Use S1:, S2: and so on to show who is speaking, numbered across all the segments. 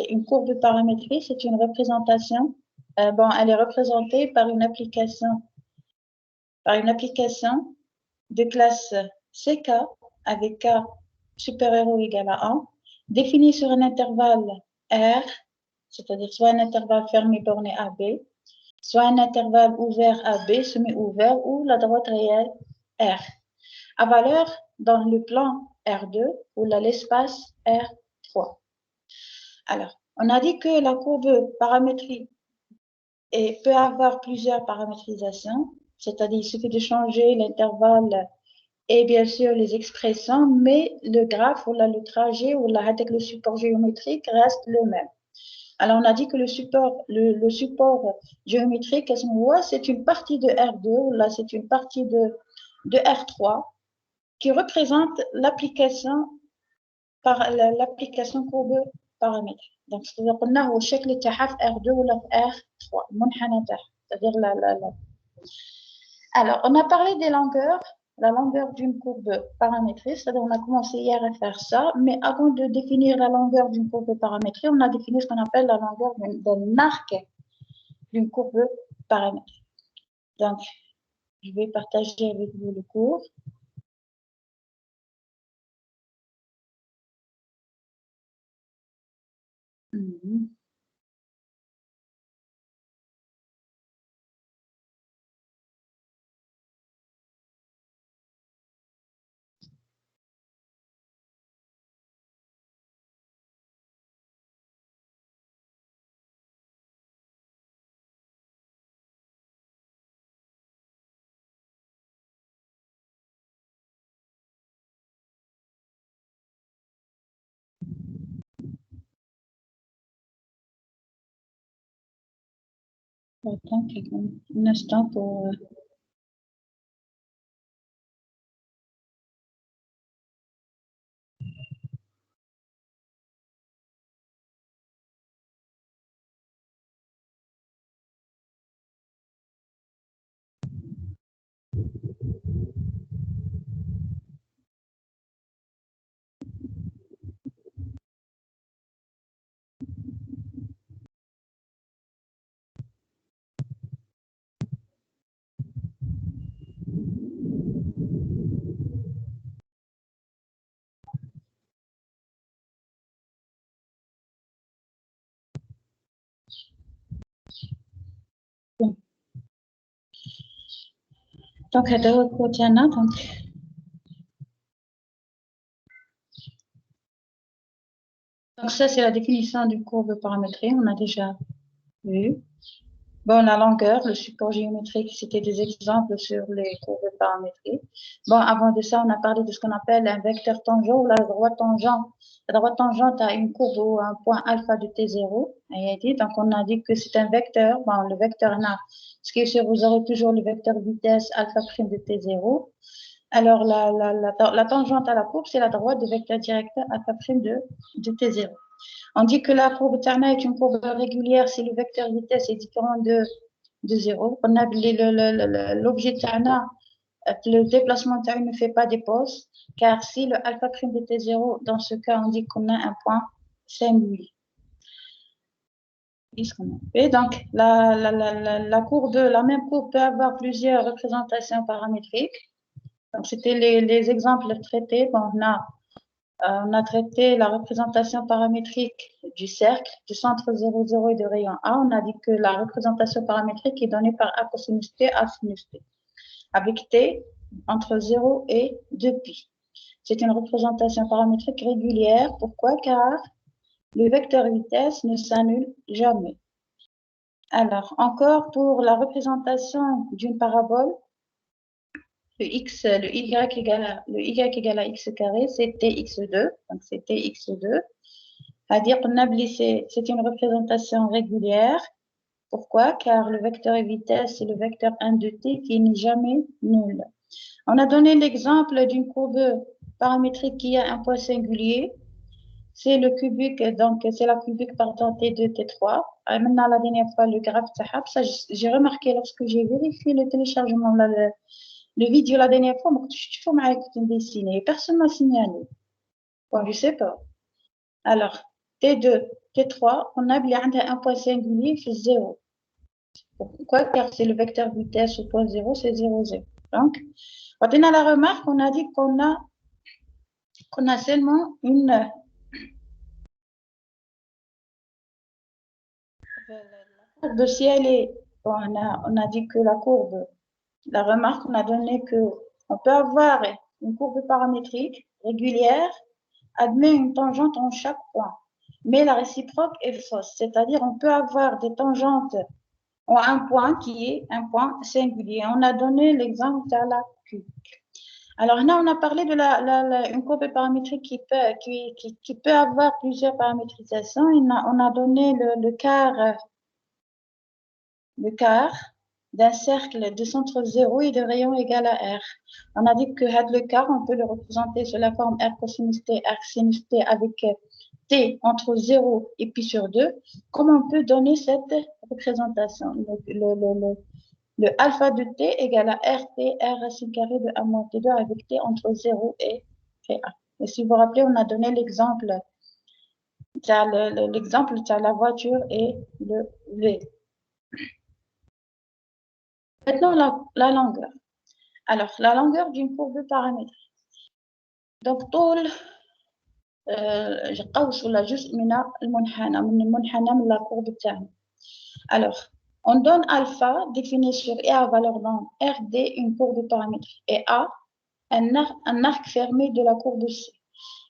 S1: une courbe paramétrique, c'est une représentation. Bon, elle est représentée par une application de classe CK avec K supérieur ou égal à 1, définie sur un intervalle R, c'est-à-dire soit un intervalle fermé borné AB, soit un intervalle ouvert AB, semi-ouvert, ou la droite réelle R, à valeur dans le plan R2 ou l'espace R3. Alors, on a dit que la courbe paramétrique peut avoir plusieurs paramétrisations, c'est-à-dire il suffit de changer l'intervalle et bien sûr les expressions, mais le graphe ou le trajet ou avec le support géométrique reste le même. Alors, on a dit que le support géométrique, c'est une partie de R2, là c'est une partie de R3 qui représente l'application courbe paramétrique. Donc, c'est-à-dire qu'on a au شكل تاعها في R2 ou R3 المنحنى تاعها, c'est-à-dire Alors, on a parlé des longueurs, la longueur d'une courbe paramétrique, c'est-à-dire on a commencé hier à faire ça, mais avant de définir la longueur d'une courbe paramétrique, on a défini ce qu'on appelle la longueur d'un arc d'une courbe paramétrique. Donc, je vais partager avec vous le cours. Attends un instant pour... Donc, ça, c'est la définition d'une courbe paramétrique, on a déjà vu. Bon, la longueur, le support géométrique, c'était des exemples sur les courbes paramétriques. Bon, avant de ça, on a parlé de ce qu'on appelle un vecteur tangent ou la droite tangente. La droite tangente a une courbe ou un point alpha de T0. Donc, on a dit que c'est un vecteur. Bon, le vecteur n'a, ce qui est sûr, vous aurez toujours le vecteur vitesse alpha prime de T0. Alors, la tangente à la courbe, c'est la droite du vecteur directeur alpha prime de T0. On dit que la courbe Tana est une courbe régulière si le vecteur vitesse est différent de 0. On a l'objet Tana, le déplacement Tana ne fait pas des pauses, car si le alpha prime de T0, dans ce cas, on dit qu'on a un point singulier. Et donc, la même courbe peut avoir plusieurs représentations paramétriques. Donc, c'était les exemples traités. Bon, on a traité la représentation paramétrique du cercle, du centre 0, 0 et de rayon A. On a dit que la représentation paramétrique est donnée par A cosinus T, A sinus T, avec T entre 0 et 2π. C'est une représentation paramétrique régulière. Pourquoi? Car le vecteur vitesse ne s'annule jamais. Alors, encore pour la représentation d'une parabole, le y égale à x carré, c'est tx2, donc c'est tx2. C'est-à-dire que c'est une représentation régulière. Pourquoi? Car le vecteur vitesse, c'est le vecteur 1 de t qui n'est jamais nul. On a donné l'exemple d'une courbe paramétrique qui a un point singulier. C'est le cubique, donc c'est la cubique partant T2, T3. Maintenant, la dernière fois, le graphe Sahab, ça j'ai remarqué lorsque j'ai vérifié le téléchargement, le vidéo la dernière fois, je suis dessiné. Personne ne m'a signalé. Bon, je ne sais pas. Alors, T2, T3, on a bien un point singulier, c'est 0. Pourquoi? Car c'est le vecteur vitesse au point 0, c'est 0, 0. Donc, quand on a la remarque, on a dit qu'on a seulement une... La courbe, si elle est... Bon, on a dit que la courbe, la remarque, on a donné que on peut avoir une courbe paramétrique régulière, admet une tangente en chaque point. Mais la réciproque est fausse, c'est-à-dire on peut avoir des tangentes en un point qui est un point singulier. On a donné l'exemple de la Q. Alors là, on a parlé de une courbe paramétrique qui peut avoir plusieurs paramétrisations. On a donné le quart d'un cercle de centre 0 et de rayon égal à R. On a dit que le quart, on peut le représenter sous la forme R cosinus T, R sinus T avec T entre 0 et pi sur 2. Comment on peut donner cette représentation? Donc, le alpha de T égale à RT, R racine carrée de A moins T2 avec T entre 0 et A. Et si vous vous rappelez, on a donné l'exemple de la voiture et le V. Maintenant, la longueur. Alors, la longueur d'une courbe paramétrique. Donc, طول قوس ولا جزء من المنحنى من la courbe تاعنا. Alors, on donne alpha défini sur E à valeur dans RD une courbe paramétrique et A un arc fermé de la courbe C.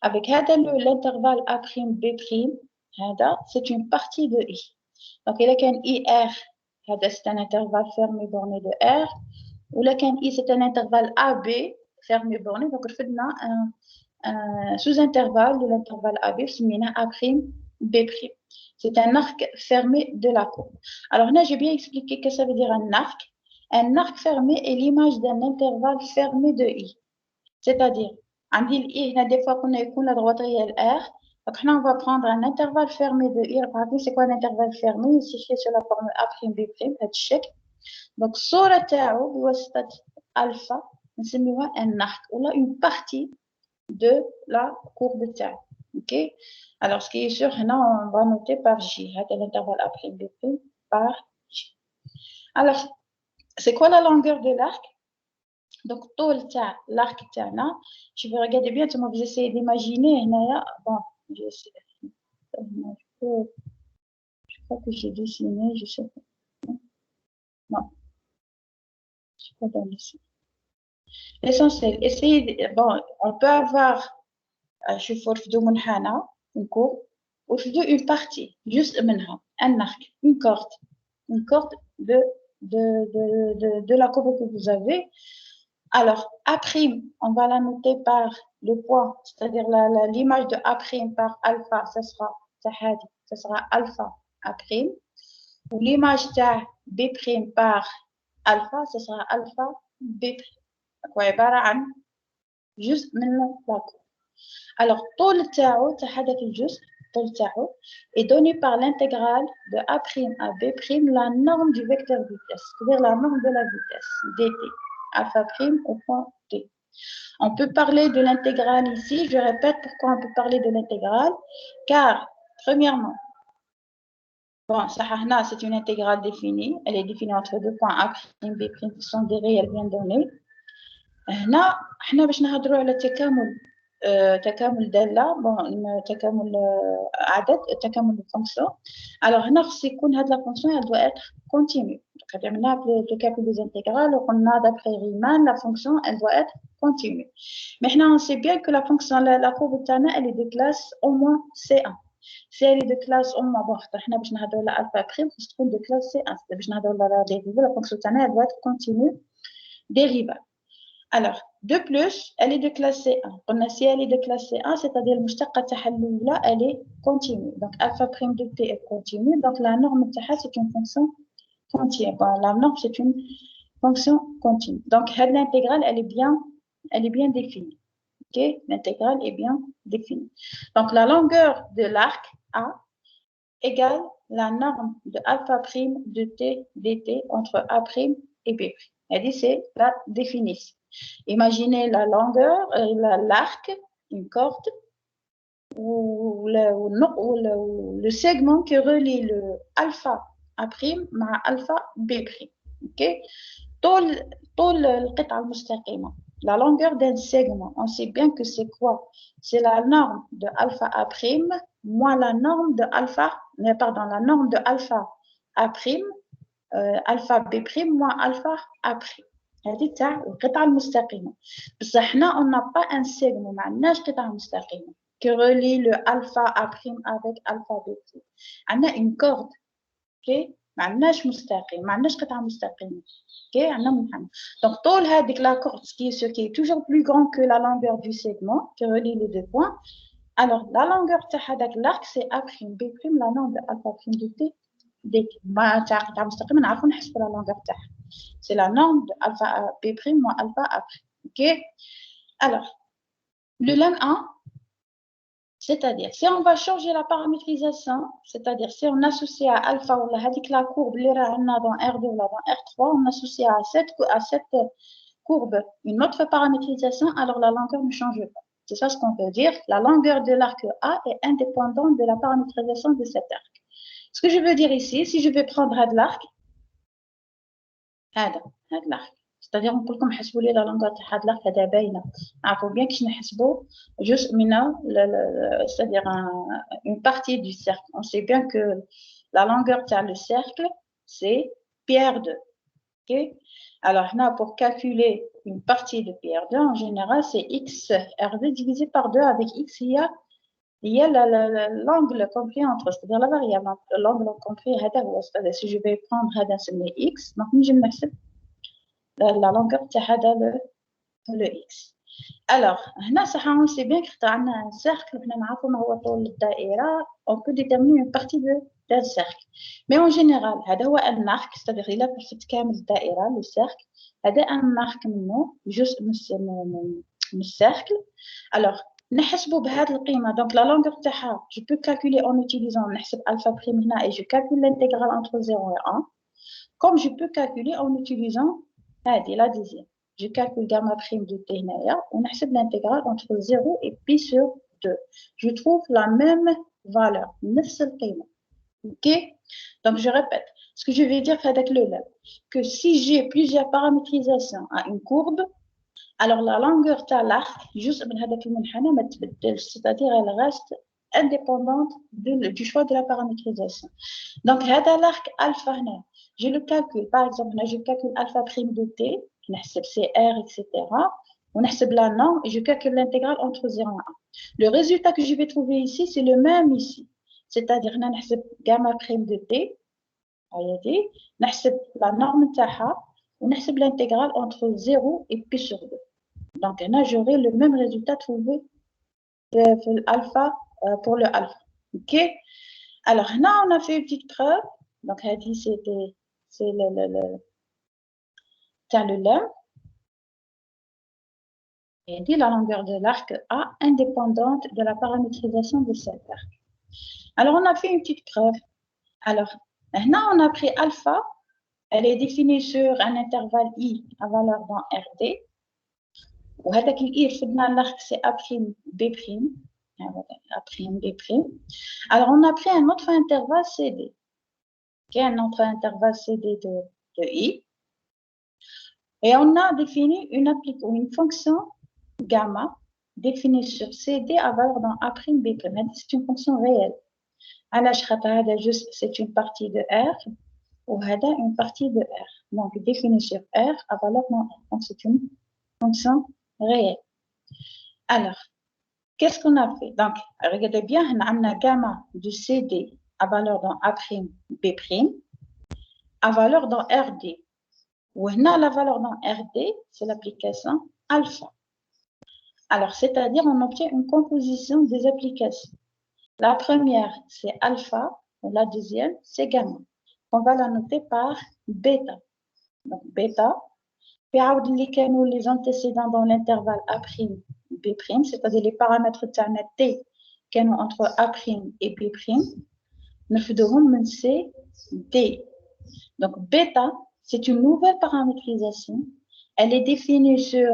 S1: Avec l'intervalle A'B', c'est une partie de I. Donc, il y a un IR, c'est un intervalle fermé borné de R. Ou là, I, c'est un intervalle AB fermé borné. Donc, on a un sous-intervalle de l'intervalle AB, c'est A'B'. C'est un arc fermé de la courbe. Alors là, j'ai bien expliqué que ça veut dire un arc. Un arc fermé est l'image d'un intervalle fermé de I. C'est-à-dire, I, des fois qu'on a la droite réelle R, donc là, on va prendre un intervalle fermé de I. C'est quoi un intervalle fermé? C'est fait sur la forme A'B', donc, صورة تاعو بواسطة alpha, نسميوها un arc, ou là une partie de la courbe تاعو. Ok? Alors, ce qui est sûr, là, on va noter par J, l'intervalle A'B' par J. Alors, c'est quoi la longueur de l'arc? Donc, l'arc تاعنا, je vais regarder bien, vous essayez d'imaginer, bon, je crois que j'ai dessiné, je sais pas. Non, je sais pas dans ici. L'essentiel, bon, on peut avoir, je une courbe, ou une partie, juste un arc, une corde de la courbe que vous avez. Alors, A', on va la noter par le point, c'est-à-dire l'image de A' par alpha, ça sera alpha A', ou l'image de B' par alpha, ça sera alpha B'. وعبارة عن جزء من la courbe. Alors, طول تاعو تاع هذاك الجزء طول تاعو est donné par l'intégrale de A' à B' la norme du vecteur vitesse, c'est-à-dire la norme de la vitesse dt, alpha prime au point t. On peut parler de l'intégrale ici, je répète pourquoi on peut parler de l'intégrale, car premièrement, bon, c'est une intégrale définie, elle est définie entre deux points A', B' qui sont des réels bien donnés. هنا احنا باش نهضروا على تكامل داله بون تكامل عدد تكامل الفونكسيون. alors هنا خص يكون هاد لا فونكسيون elle doit être continue. donc عملنا le calcul des intégrales وقلنا d'après Riemann la fonction elle doit être continue. mais احنا on sait bien que la fonction la courbe تاعنا elle est de classe au moins C1. si elle est de classe au moins bon احنا باش نهضروا على alpha prime خص تكون de classe C1 باش نهضروا على dérivée la fonction تاعنا elle doit être continue dérivable. Alors, de plus, elle est de classe C1. Si elle est de classe C1, c'est-à-dire le elle est continue. Donc, alpha prime de T est continue. Donc, la norme c'est une fonction continue. Bon, la norme, c'est une fonction continue. Donc, l'intégrale, elle est bien définie. Ok? L'intégrale est bien définie. Donc, la longueur de l'arc A égale la norme de alpha prime de T dt entre A prime et B prime. Elle dit, c'est la définition. Imaginez la longueur, l'arc, une corde, le segment qui relie le alpha A' مع alpha B'. OK? طول القطعة المستقيمة. La longueur d'un segment, on sait bien que c'est quoi? C'est la norme de alpha A' moins la norme de alpha, pardon, la norme de alpha A', alpha B' moins alpha A'. هذه تاع القطعة المستقيمة. بس احنا on n'a pas un segment, ما عندناش قطعة مستقيمة qui relie le alpha A' avec alpha B'. عندنا une corde. OK? ما عندناش مستقيم، ما عندناش قطعة مستقيمة. OK? عندنا منحنى. Donc طول هذيك la corde qui est toujours plus grand que la longueur du segment qui relie les deux points. Alors la longueur تاع هذاك l'arc c'est A' B', la norme de alpha prime de T ديك ما تاع قطعة مستقيمة نعرفوا نحسبوا la longueur تاعها. C'est la norme de alpha B' moins alpha A'. OK? Alors le lemme 1, c'est-à-dire, si on va changer la paramétrisation, c'est-à-dire si on associe à alpha ou la courbe dans R2 ou dans R3, on associe à cette courbe une autre paramétrisation, alors la longueur ne change pas. C'est ça ce qu'on peut dire. La longueur de l'arc A est indépendante de la paramétrisation de cet arc. Ce que je veux dire ici, si je vais prendre l'arc, l'arc. C'est-à-dire نقول لكم حسبوا لي لا لونغور تاع هاد l'arc هذا باينه نعرفوا بيان كيش نحسبوا جزء من c'est-à-dire une partie du cercle. On sait bien que la longueur تاع le cercle c'est πr2. OK? Alors là pour calculer une partie de πr2 en général c'est x r2 divisé par 2 avec x il y a l'angle compris entre, c'est-à-dire la variable, l'angle compris هذا هو. C'est-à-dire si je vais prendre هذا نسميه x donc نجي نحسب la longueur تاع هذا le x. Alors هنا صح on sait bien que عندنا un cercle وحنا نعرفوا ما هو طول الدائرة. On peut déterminer une partie d'un cercle. Mais en général هذا هو un arc, c'est-à-dire إلا لفت كامل الدائرة le cercle هذا un arc منه جزء من الcercle. Alors نحسبوا بهذه القيمة. Donc la longueur تاعها je peux calculer en utilisant نحسب alpha prime هنا et je calcule l'intégrale entre 0 et 1 comme je peux calculer en utilisant la dixième. Je calcule gamma prime de T on accepte l'intégrale entre 0 et pi sur 2. Je trouve la même valeur, 9 OK? Donc je répète, ce que je vais dire avec le lab, que si j'ai plusieurs paramétrisations à une courbe, alors la longueur de l'arc, juste c'est-à-dire elle reste indépendante du choix de la paramétrisation. Donc, l'arc alpha, je le calcule. Par exemple, je calcule alpha prime de t, c'est R, etc. On a la norme et je calcule l'intégrale entre 0 et 1. Le résultat que je vais trouver ici, c'est le même ici. C'est-à-dire, on a gamma prime de t, on a la norme taha, on a l'intégrale entre 0 et pi sur 2. Donc, là, j'aurai le même résultat trouvé pour le alpha. OK? Alors, là, on a fait une petite preuve. Donc, c'est le lemme. Et dit la longueur de l'arc A indépendante de la paramétrisation de cet arc. Alors, on a fait une petite preuve. Alors, là, on a pris alpha. Elle est définie sur un intervalle I à valeur dans RD. وهذاك الإير فدنا l'arc c'est A', B'. A', B'. Alors, on a pris un autre intervalle CD. Qui est un autre intervalle CD de I. Et on a défini une fonction gamma définie sur CD à valeur dans A', B'. C'est une fonction réelle. Alors, c'est une partie de R. Ou une partie de R. Donc, définie sur R à valeur dans R. Donc, c'est une fonction réelle. Alors, qu'est-ce qu'on a fait? Donc, regardez bien, on a un gamma de CD à valeur dans A', B', à valeur dans RD. Où on a la valeur dans RD, c'est l'application alpha. Alors, c'est-à-dire, on obtient une composition des applications. La première, c'est alpha, et la deuxième, c'est gamma. On va la noter par bêta. Donc, bêta, puis les antécédents dans l'intervalle A', B', c'est-à-dire les paramètres T qui sont entre A' et B', nous faisons C, D. Donc, bêta, c'est une nouvelle paramétrisation. Elle est définie sur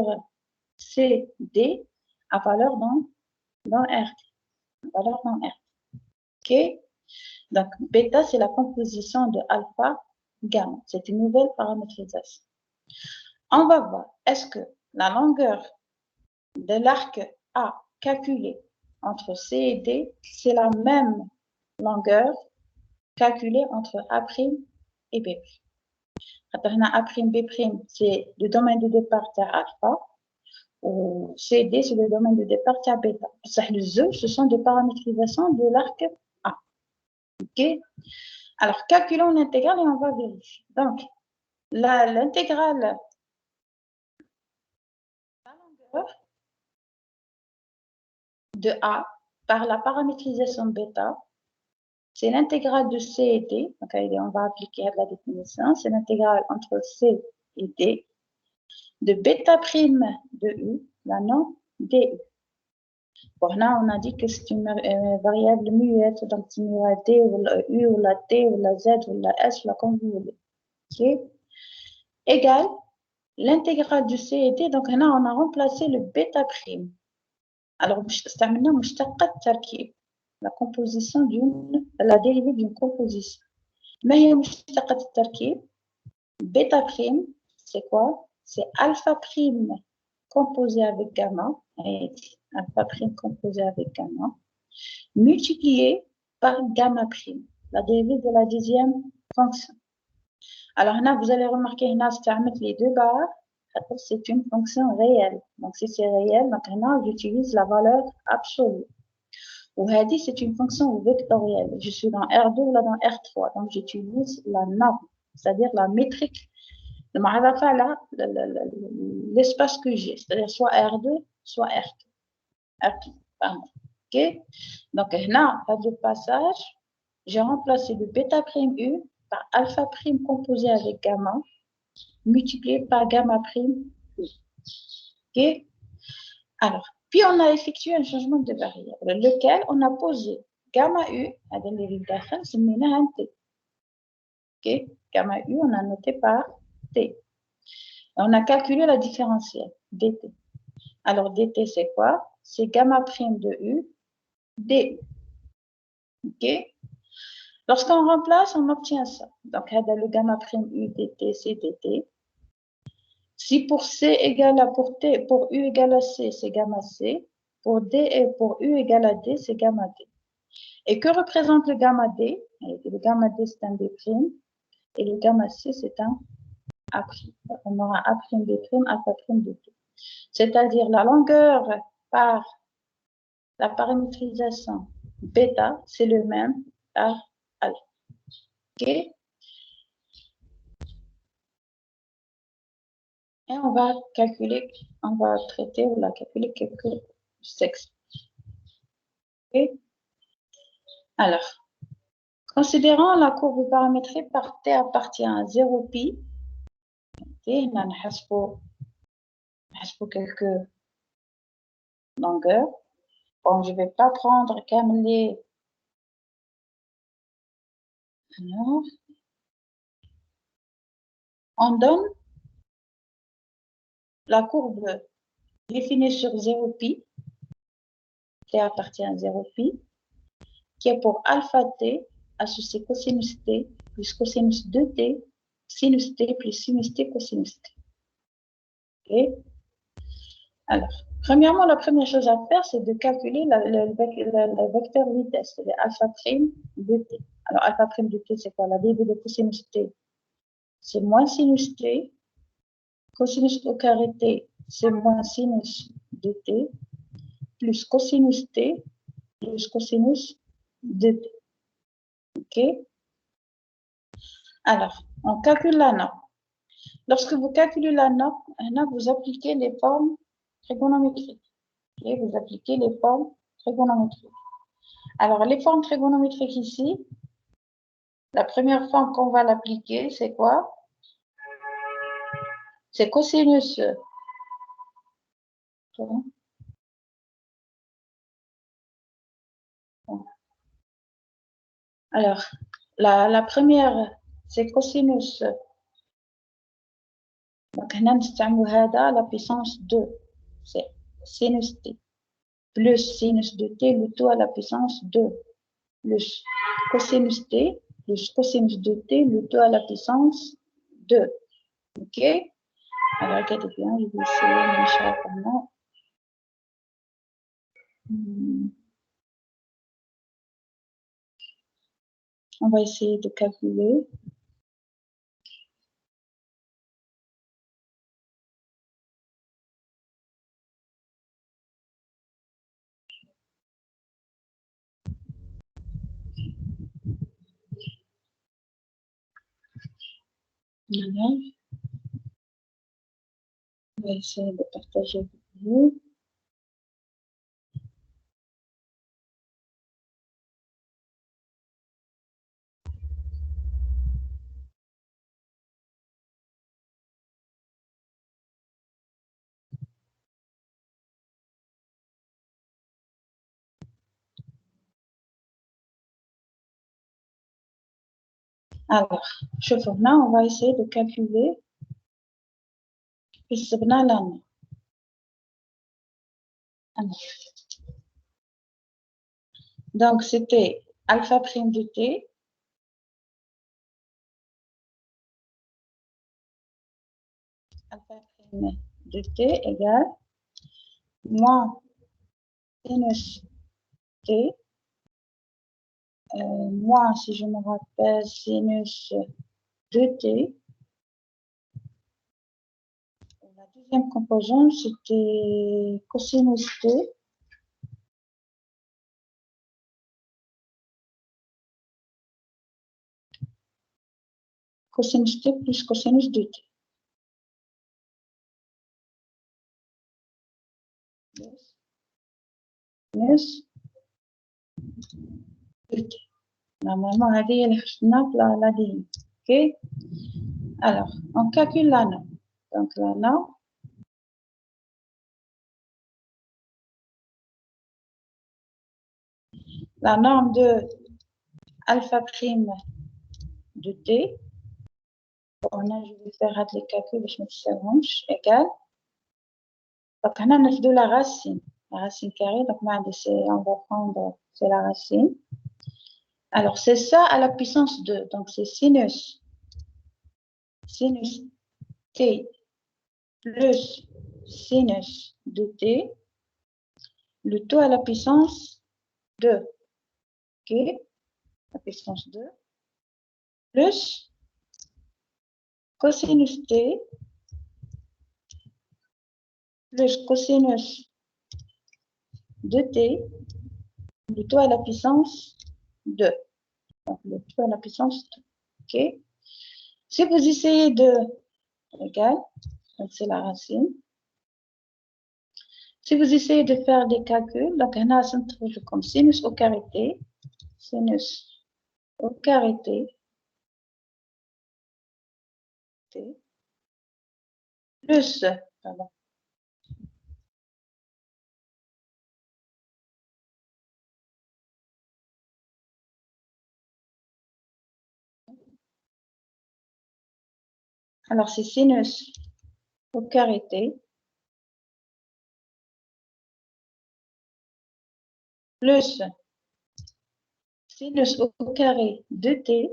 S1: CD à valeur dans RD. valeur non R. OK? Donc, bêta, c'est la composition de alpha, gamma. C'est une nouvelle paramétrisation. On va voir, est-ce que la longueur de l'arc A calculée entre C et D, c'est la même longueur calculée entre A' et B'. A', B', c'est le domaine de départ de alpha, ou C et D, c'est le domaine de départ de bêta. Les œufs, ce sont des paramétrisations de l'arc A. OK? Alors, calculons l'intégrale et on va vérifier. Donc, l'intégrale, la longueur de A par la paramétrisation bêta, c'est l'intégrale de C et D. Donc, on va appliquer la définition. C'est l'intégrale entre C et D de bêta prime de U, la non DU. Bon, là, on a dit que c'est une variable muette, donc c'est la D ou la U ou la T ou la Z ou la S, ou la comme vous voulez. OK? Égale l'intégrale du C et D. Donc, là, on a remplacé le bêta prime. Alors, la composition la dérivée d'une composition. Mais bêta prime, c'est quoi? C'est alpha prime composé avec gamma, alpha prime composé avec gamma, multiplié par gamma prime, la dérivée de la deuxième fonction. Alors là, vous allez remarquer, les deux barres, c'est une fonction réelle. Donc, si c'est réel, maintenant, j'utilise la valeur absolue. Ou Hadi, c'est une fonction vectorielle. Je suis dans R2 ou là dans R3. Donc, j'utilise la norme, c'est-à-dire la métrique. L'espace que j'ai, c'est-à-dire soit R2, soit R2. Pardon. OK? Donc, là, à deux passages, j'ai remplacé le bêta prime U par alpha prime composé avec gamma, multiplié par gamma prime U. OK? Alors, puis on a effectué un changement de variable, lequel on a posé gamma U, c'est un T. OK? Gamma U, on a noté par T. Et on a calculé la différentielle, dt. Alors, dt, c'est quoi? C'est gamma prime de U, du. OK? Lorsqu'on remplace, on obtient ça. Donc, le gamma prime U dt, c'est dt. Si pour C égale à pour T, pour U égale à C, c'est gamma C. Pour D et pour U égale à D, c'est gamma D. Et que représente le gamma D? Le gamma D, c'est un B', et le gamma C, c'est un A'. On aura A', B', alpha prime de T. C'est-à-dire la longueur par la paramétrisation bêta, c'est le même par alpha. OK? Et on va calculer, on va traiter ou la calculer quelques sexes. OK? Alors, considérant la courbe paramétrée par T appartient à 0 pi, on a quelques longueurs. Bon, je ne vais pas prendre comme les... Alors, on donne la courbe définie sur 0 pi, T appartient à 0 pi, qui est pour alpha t associé cosinus t plus cosinus de t, sinus t plus sinus t cosinus t. Okay? Alors, premièrement, la première chose à faire, c'est de calculer le vecteur vitesse, c'est alpha prime de t. Alors, alpha prime de t, c'est quoi? La dérivée de cosinus t, c'est moins sinus t. Cosinus au carré t, c'est moins sinus de t, plus cosinus t, plus cosinus de t. OK? Alors, on calcule la norme. Lorsque vous calculez la norme, vous appliquez les formes trigonométriques. Okay? Vous appliquez les formes trigonométriques. Alors, les formes trigonométriques ici, la première forme qu'on va l'appliquer, c'est quoi? C'est cosinus. Alors, la première, c'est cosinus. Donc, on a la puissance 2, c'est sinus t, plus sinus de t, le tout à la puissance 2, plus cosinus t, plus cosinus de t, le tout à la puissance 2. OK? Alors, regardez bien, je vais essayer de chercher comment. On va essayer de calculer. Voilà. On va essayer de partager avec vous. Alors, là, on va essayer de calculer l'année. Donc, c'était alpha prime de t. Alpha prime de t égale moins sinus t, moins, si je me rappelle, sinus de t. La deuxième composante, c'était cosinus t. Cosinus t plus cosinus de t. Sinus de t. Normalement, la D, elle est la D. OK? Alors, on calcule la norme. Donc, la norme de alpha prime de t. Bon, là, je vais faire les calculs, je me suis égal. Donc, on a 9 de la racine carrée. Donc, on va prendre, c'est la racine. Alors, c'est ça à la puissance 2. Donc, c'est sinus t plus sinus de t, le tout à la puissance 2. OK? La puissance 2. Plus cosinus t plus cosinus de t, le tout à la puissance 2. Donc, le tout à la puissance 2. OK? Si vous essayez de égal, donc c'est la racine. Si vous essayez de faire des calculs, donc on a ça trouve comme sinus au carré t, sinus au carré t, plus, pardon, alors c'est sinus au carré t, plus sinus au carré de t.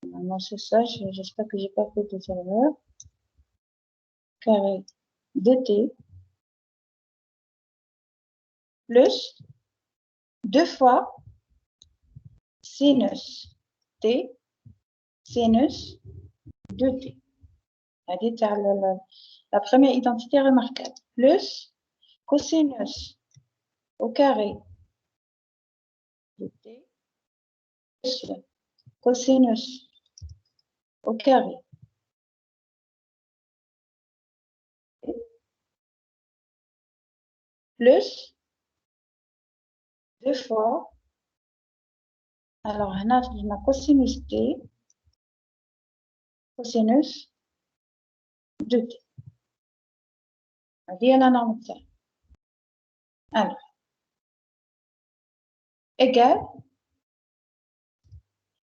S1: Normalement, c'est ça, j'espère que j'ai pas fait de erreurs. Carré de t, plus 2 fois sinus t, sinus de t. La première identité remarquable. Plus cosinus au carré de t, plus cosinus au carré plus 2 fois, alors on a la cosinus t, cosinus de t. On dit à la norme de. Alors, égal.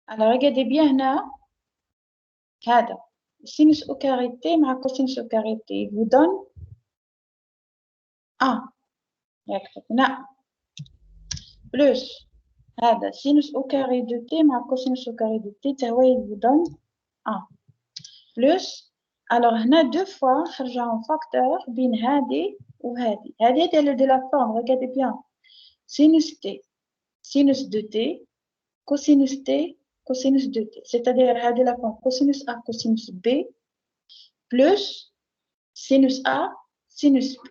S1: Alors, regardez bien là. هذا sinus au carré t مع cosinus au carré t vous donne 1 هنا plus هذا sinus au carré de t مع cosinus au carré de t تهوي vous donne 1 plus alors هنا deux fois خرجوا facteur بين هذه وهذه هذه de la forme regardez bien sinus t sinus de t cosinus t cosinus de t c'est-à-dire هذه la forme cosinus a cosinus b plus sinus a sinus b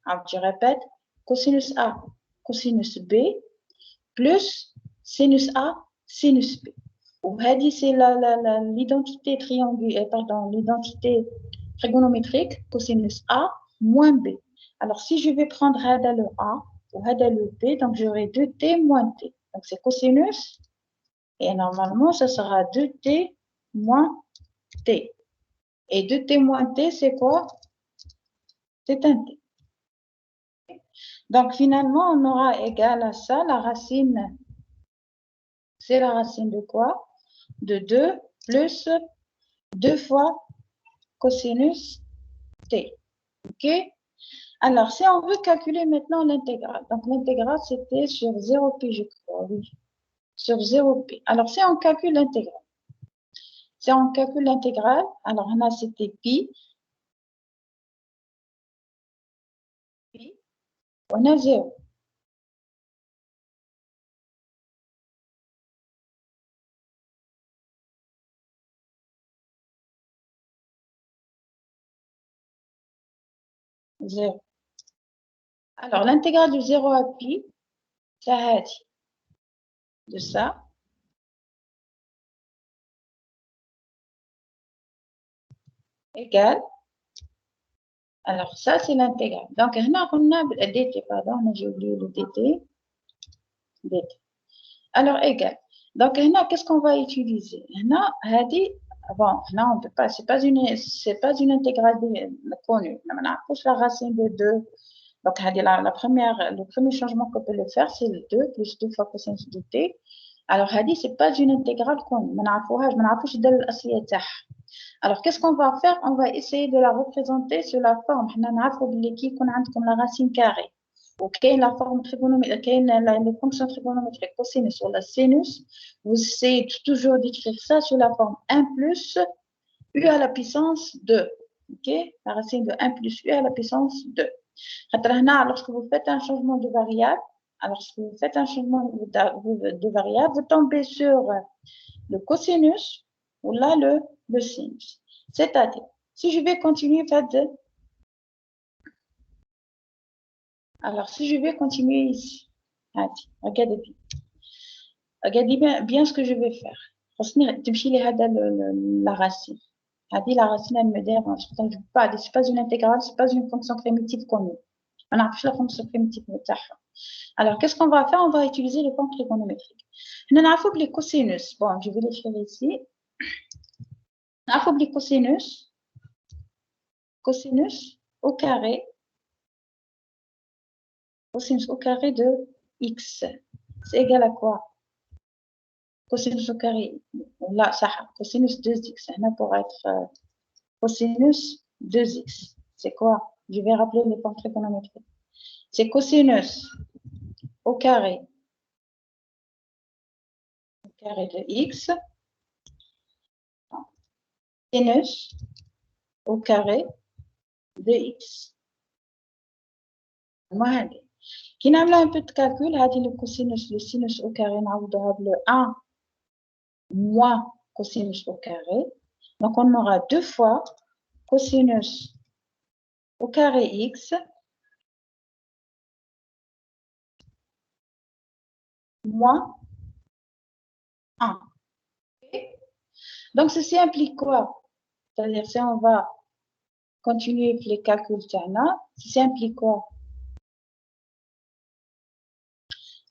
S1: alors je répète cosinus a cosinus b plus sinus a sinus b وهذه c'est l'identité triangulaire pardon l'identité trigonométrique cosinus a moins b alors si je vais prendre هذا le a ou هذا le b donc j'aurai 2t moins t donc c'est cosinus et normalement ça sera 2t moins t et 2t moins t c'est quoi c'est un t donc finalement on aura égal à ça la racine c'est la racine de quoi de 2 plus 2 fois cosinus t. Ok? Alors, si on veut calculer maintenant l'intégrale, donc l'intégrale c'était sur 0p, je crois, oui, sur 0p. Alors, si on calcule l'intégrale, alors on a c'était pi, on a 0. Zéro. Alors, l'intégrale de 0 à pi, ça de ça. Égale. Alors, ça, c'est l'intégrale. Donc, on a le dt, pardon, j'ai oublié le dt. dt. Alors, égal. Donc, qu'est-ce qu'on va utiliser? Bon, on peut pas, c'est pas une intégrale connue. On a la racine de 2. Donc, le premier changement qu'on peut le faire, c'est le 2 plus 2 fois cosinus de t. Alors, c'est pas une intégrale connue. Alors, qu'est-ce qu'on va faire? On va essayer de la représenter sur la forme. On a comme la racine carrée. وكاين la forme trigonométrique, كاين les fonctions trigonométriques cosinus ou la sinus, vous essayez toujours d'écrire ça sur la forme 1 plus u à la puissance 2. Ok, la racine de 1 plus u à la puissance 2. Lorsque vous faites un changement de variable, vous tombez sur le cosinus ou là le sinus. C'est-à-dire, si je vais continuer, alors, si je vais continuer ici, regardez bien. Regardez bien ce que je vais faire. La racine. La racine, elle me dérange. Ce n'est pas une intégrale, ce n'est pas une fonction primitive commune. On n'a pas la fonction primitive. Alors, qu'est-ce qu'on va faire? On va utiliser les formes trigonométriques. On a les cosinus. Bon, je vais l'écrire ici. On a les cosinus. Cosinus au carré. Cosinus au carré de x. C'est égal à quoi? Cosinus au carré. Là, ça, cosinus 2x. Pour être cosinus 2x. C'est quoi? Je vais rappeler les formes trigonométriques. C'est cosinus au carré de x. Sinus au carré de x. Voilà. Qui n'a un peu de calcul, le cosinus, le sinus au carré, le 1 moins cosinus au carré. Donc, on aura 2 fois cosinus au carré x moins 1. Donc, ceci implique quoi? C'est-à-dire, si on va continuer les calculs, ceci implique quoi?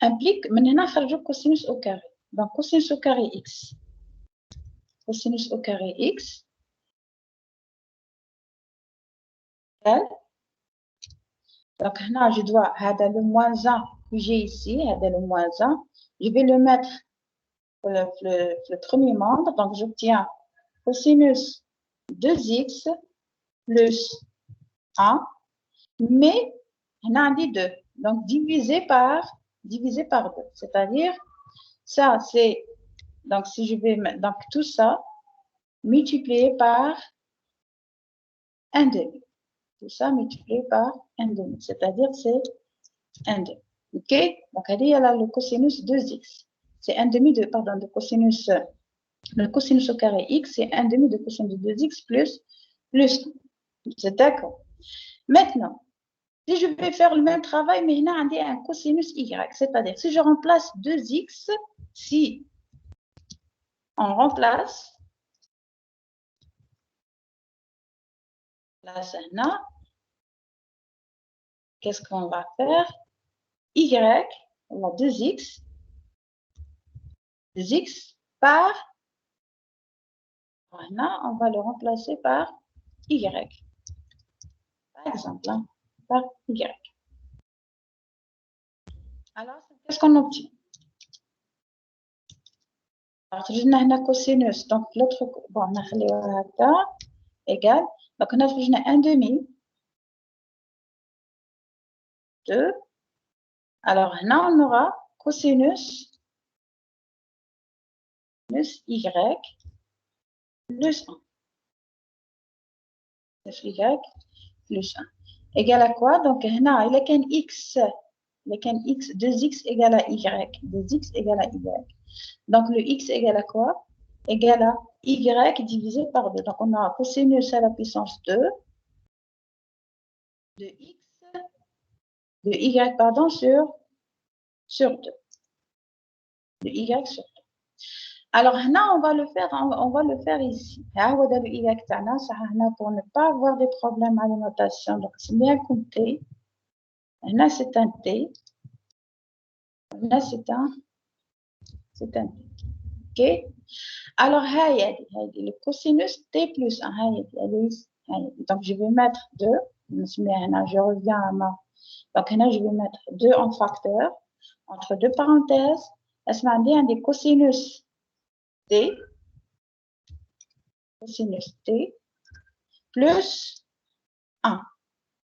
S1: Implique, maintenant, on cosinus au carré. Donc, cosinus au carré x. Cosinus au carré x. Donc, là, je dois, le moins 1 que j'ai ici, le moins 1, je vais le mettre le premier membre. Donc, j'obtiens cosinus 2x plus 1 mais on a dit 2. Donc, divisé par 2. C'est-à-dire, ça, c'est... Donc, si je vais... Donc, tout ça, multiplié par 1/2. Tout ça multiplié par 1/2. C'est-à-dire, c'est 1/2. OK? Donc, il y a le cosinus 2x. C'est 1/2 de, pardon, de cosinus... Le cosinus au carré x, c'est 1/2 de cosinus de 2x plus 1. C'est d'accord. Maintenant, si je vais faire le même travail, mais il y a un cosinus y. C'est-à-dire, si je remplace 2x, si on remplace là, qu'est-ce qu'on va faire? Y, on a 2x par, voilà, on va le remplacer par y. Par exemple, hein, par y. Alors, qu'est-ce qu'on obtient? Alors, on a cosinus, donc l'autre, bon, on a égal, donc on a 1/2 de, alors là, on aura cosinus plus y plus 1. Y plus 1. Égal à quoi? Donc, là, il y a qu'un x. Il y a qu'un x, 2x égale à y. 2x égale à y. Donc, le x égale à quoi? Égale à y divisé par 2. Donc, on a cosinus à la puissance 2 de x, de y, pardon, sur 2. De y sur 2. Alors, là, on va le faire ici. Le y pour ne pas avoir des problèmes à la notation. Donc, c'est bien compté. Là, c'est un t. Là, c'est un t. OK? Alors, le cosinus t plus 1. Donc, je vais mettre 2. Je reviens à ma. Donc, là, je vais mettre 2 en facteur. Entre deux parenthèses, là, un des cosinus t. Cosinus t plus 1.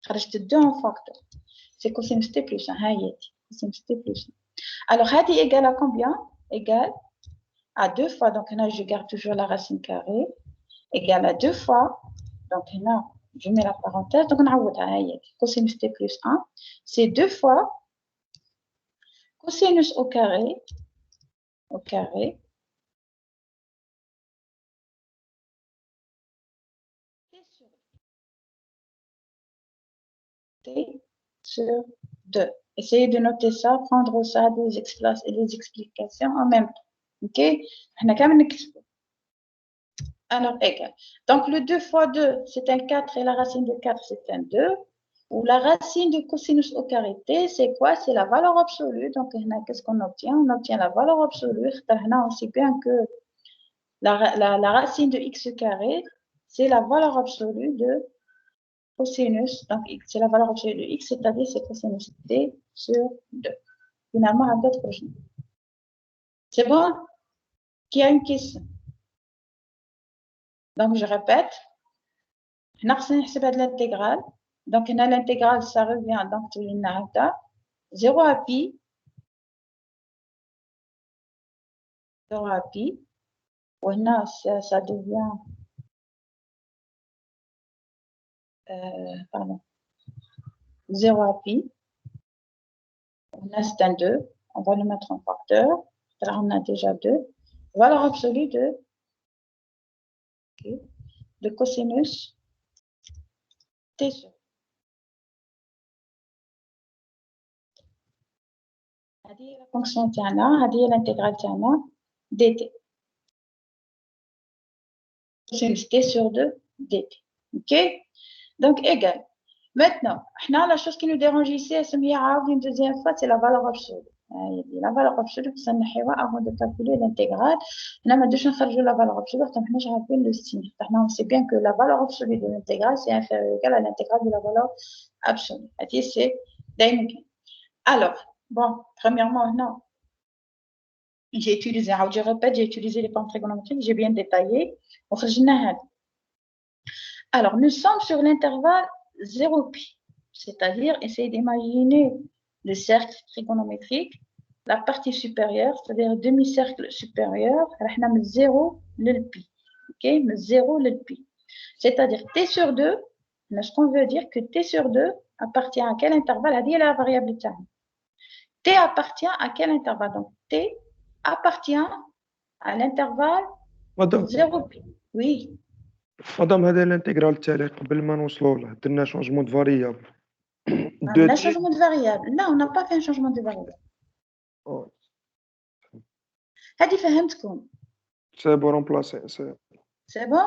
S1: خرجت 2 en facteur. C'est cosinus t plus 1. Cosinus t plus 1. Alors, هذه égale à combien? Égale à 2 fois. Donc, là, je garde toujours la racine carrée. Égale à 2 fois. Donc, là, je mets la parenthèse. Donc, on a cosinus t plus 1. C'est 2 fois cosinus au carré. Au carré. T sur 2. Essayez de noter ça, prendre ça, des explications en même temps. OK? Alors, égal. Donc, le 2 fois 2, c'est un 4 et la racine de 4, c'est un 2. Ou la racine de cosinus au carré t, c'est quoi? C'est la valeur absolue. Donc, qu'est-ce qu'on obtient? On obtient la valeur absolue. On sait bien que la racine de x carré, c'est la valeur absolue de cosinus. Donc, c'est la valeur absolue de x, c'est-à-dire c'est cosinus t sur 2. Finalement, à d'autres prochains. C'est bon? Qui a une question? Donc, je répète. On a l'intégrale. Donc, l'intégrale, ça revient donc tout le 0 à pi. 0 à pi. Là, ça devient... pardon. 0 à pi. Là, c'est un 2. On va le mettre en facteur. Là, on a déjà 2. Valeur absolue de cosinus t sur. هذه la fonction تاعنا, هذه l'intégrale تاعنا dt. Cosinus t sur 2 dt. OK? Donc, égal. Maintenant, la chose qui nous dérange ici, une deuxième fois, c'est la valeur absolue. La valeur absolue, c'est avant de calculer l'intégrale. On a la valeur absolue, le signe. On sait bien que la valeur absolue de l'intégrale, c'est inférieur ou égal à l'intégrale de la valeur absolue. C'est alors, bon, premièrement, non. J'ai utilisé, je répète, j'ai utilisé les formes trigonométriques, j'ai bien détaillé. Alors, nous sommes sur l'intervalle 0 pi. C'est-à-dire, essayez d'imaginer le cercle trigonométrique, la partie supérieure, c'est-à-dire le demi-cercle supérieur, on a 0 le pi. Ok, 0 le pi. C'est-à-dire t sur 2, ce qu'on veut dire que t sur 2 appartient à quel intervalle? Elle dit la variable time. T appartient à quel intervalle? Donc t appartient à l'intervalle 0 pi. Oui.
S2: مدام هذا الانتجرال تاعي قبل ما نوصلوا له درنا شونجمون دو فاريابل
S1: On a changement de variable. Là, on n'a pas fait un changement de variable. هذه فهمتكم.
S2: سي بون رومبلاسي
S1: سي بون.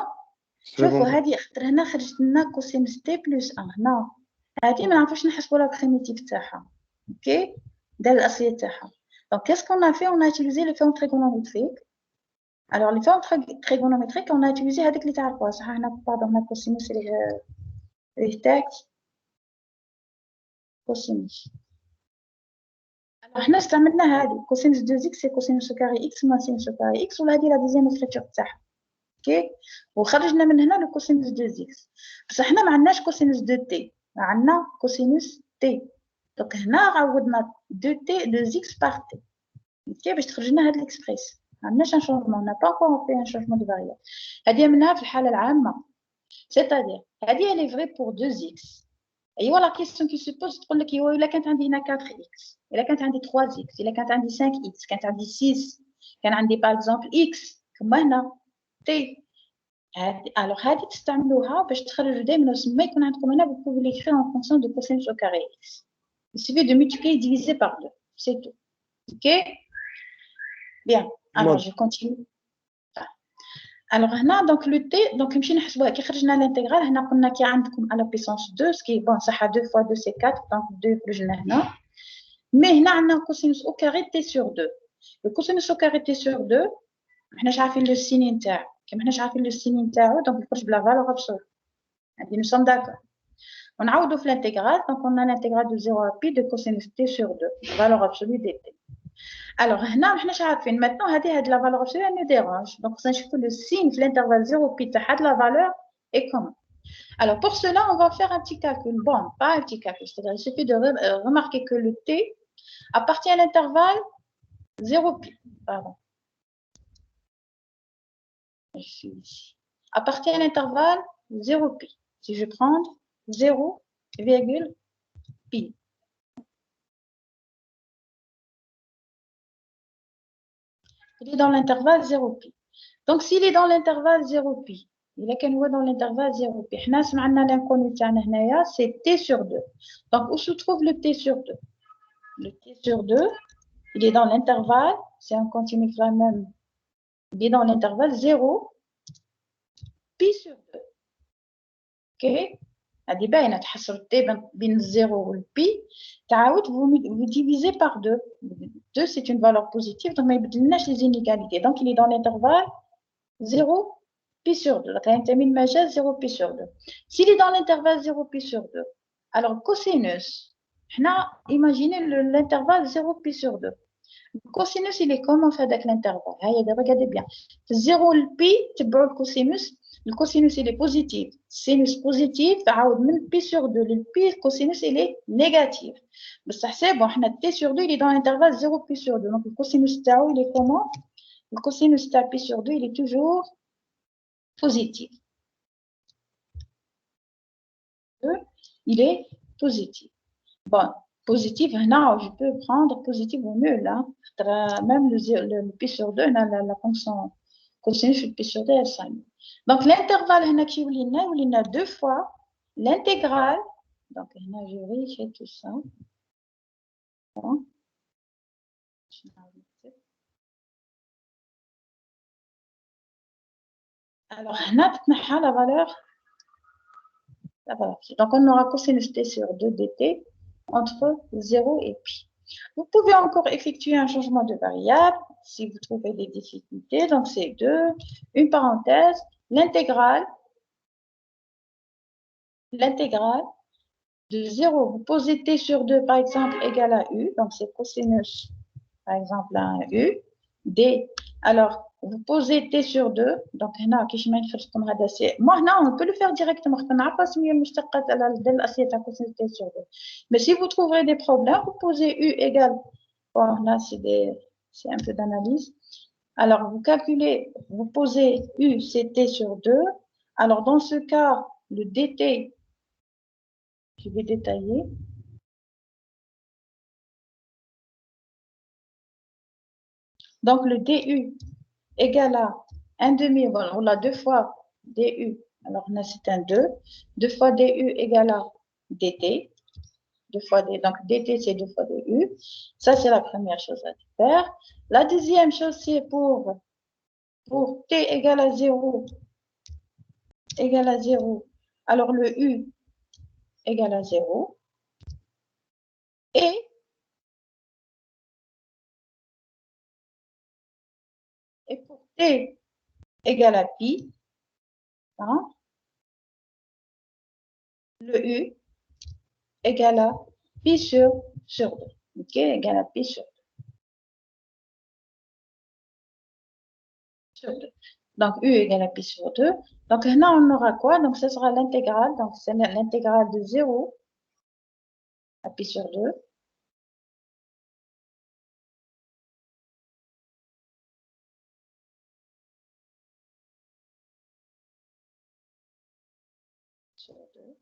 S1: شوفوا هذه خاطر هنا خرجت لنا كوسينوس تي بلس 1 هنا. هذه ما نعرفوش نحسبوا لها بريميتيف تاعها. اوكي دار الاصليه تاعها. Donc qu'est-ce qu'on a fait? On a utilisé les formes trigonométriques. Alors les formes trigonométriques on a utilisé هذيك اللي تعرفوها صح. هنا بعضهم كوسينوس اللي تاعك كوسينوس. احنا استعملنا هذه كوسينوس 2 اكس سي كوسينوس كاري اكس مع سينوس كاري اكس ولا هذه لا دوزيام ستركتور تاعها. اوكي وخرجنا من هنا لو كوسينوس 2 اكس بصح حنا ما عندناش كوسينوس 2 تي عندنا كوسينوس تي. دونك هنا عوضنا 2 تي 2 اكس بار تي. اوكي باش تخرج لنا هاد الاكسبريس ما عندناش ان شونجمون نا با انكور في ان شونجمون دو فاريابل. هذه منها في الحاله العامه سيتادير هذه لي فري بور 2 اكس. ايوا لا كيسيون كي سوبوز تقول لك ايوا الا كانت عندي هنا 4 اكس الا كانت عندي 3 اكس الا كانت عندي 5 اكس كانت عندي 6 كان عندي باغ اكزومبل اكس كما هنا تي. alors هذه تستعملوها باش تخرجوا دائما ما يكون عندكم هنا vous pouvez l'écrire en fonction de cosinus au carré x. Il suffit de multiplier et diviser par 2 c'est tout. Ok bien alors je continue. Alors هنا donc le t donc نمشي نحسبوها كي خرجنا الانتغرال هنا قلنا كي عندكم على puissance 2 سكي بون صح 2 fois 2 c'est 4 donc 2 يخرج لنا هنا. mais هنا عندنا cosinus au carré t sur 2. le cosinus au carré t sur 2 محناش عارفين لو سين نتاعو كي محناش عارفين لو سين نتاعو دونك يخرج بلا فالور ابسولو. هادي نو سوم داكور ونعاودو في الانتغرال دونك on a l'intégrale de 0 à pi de cosinus t sur 2 valeur absolue de t. alors هنا محناش عارفين maintenant هاد لا فالور absolue elle nous dérange donc خصنا نشوفو لو سين في l'intervalle 0 pi تاع هاد لا valeur et comment. alors pour cela on va faire un petit calcul. bon pas un petit calcul c'est-à-dire il suffit de remarquer que le t appartient à l'intervalle 0 pi pardon. Je suis ici. Appartient à l'intervalle 0 pi. Si je prends 0, pi. Il est dans l'intervalle 0 pi. Donc s'il est dans l'intervalle 0 pi, il est qu'un dans l'intervalle 0 pi. L'inconnu c'est t sur 2. Donc où se trouve le t sur 2? Le t sur 2, il est dans l'intervalle, c'est un continu même, il est dans l'intervalle 0 pi sur 2. Ok? هذه باينه تحصل التي بين الزيرو والبي تعاود vous divisez par 2. 2 c'est une valeur positive donc ما يبدلناش les inégalités donc il est dans l'intervalle 0 pi sur 2 donc ينتمي للمجال 0 pi sur 2. s'il est dans l'intervalle 0 pi sur 2 alors cosinus حنا imaginez l'intervalle 0 pi sur 2. le cosinus il est comment في هذاك l'intervalle هيا regardez bien 0 البي تبعوا الكوسينوس. Le cosinus il est positif. Sinus positif, pi sur 2. Le pi, le cosinus il est négatif. Mais ça c'est bon, t sur 2 il est dans l'intervalle 0 pi sur 2. Donc le cosinus tau il est comment? Le cosinus tau pi sur 2 il est toujours positif. Il est positif. Bon, positif, non, je peux prendre positif ou nul. Hein. Même le pi sur 2, la fonction cosinus pi sur 2 est 5. Donc l'intervalle il y a deux fois l'intégrale. Donc je vérifie tout ça. Bon. Alors la valeur. Donc on aura cosinus t sur 2 dt entre 0 et pi. Vous pouvez encore effectuer un changement de variable si vous trouvez des difficultés. Donc c'est 2, une parenthèse, l'intégrale de 0, vous posez t sur 2 par exemple égale à u, donc c'est cosinus par exemple à u, d. Alors vous posez T sur 2, donc هنا كيش ما يدخلش لكم هذا سي. Moi هنا on peut le faire directement, خاطر نعرف اسمية المشتقات ديال الأسئلة تاع كوسين T sur 2. Mais si vous trouverez des problèmes, vous posez U égale. Bon, là c'est un peu d'analyse. Alors vous calculez, vous posez U c'est T sur 2. Alors dans ce cas, le dt, je vais détailler. Donc le du égale à 1 demi, voilà, on a 2 fois du, alors là c'est un 2, 2 fois du égale à dt, 2 fois d, donc dt c'est 2 fois du, ça c'est la première chose à faire. La deuxième chose c'est pour t égale à 0, alors le u égale à 0, et pour t égale à pi, hein, le u égale à pi sur 2. Ok, égale à pi sur 2. Donc, u égale à pi sur 2. Donc, là, on aura quoi? Donc, ce sera l'intégrale. Donc, c'est l'intégrale de 0 à pi sur 2. Sur 2.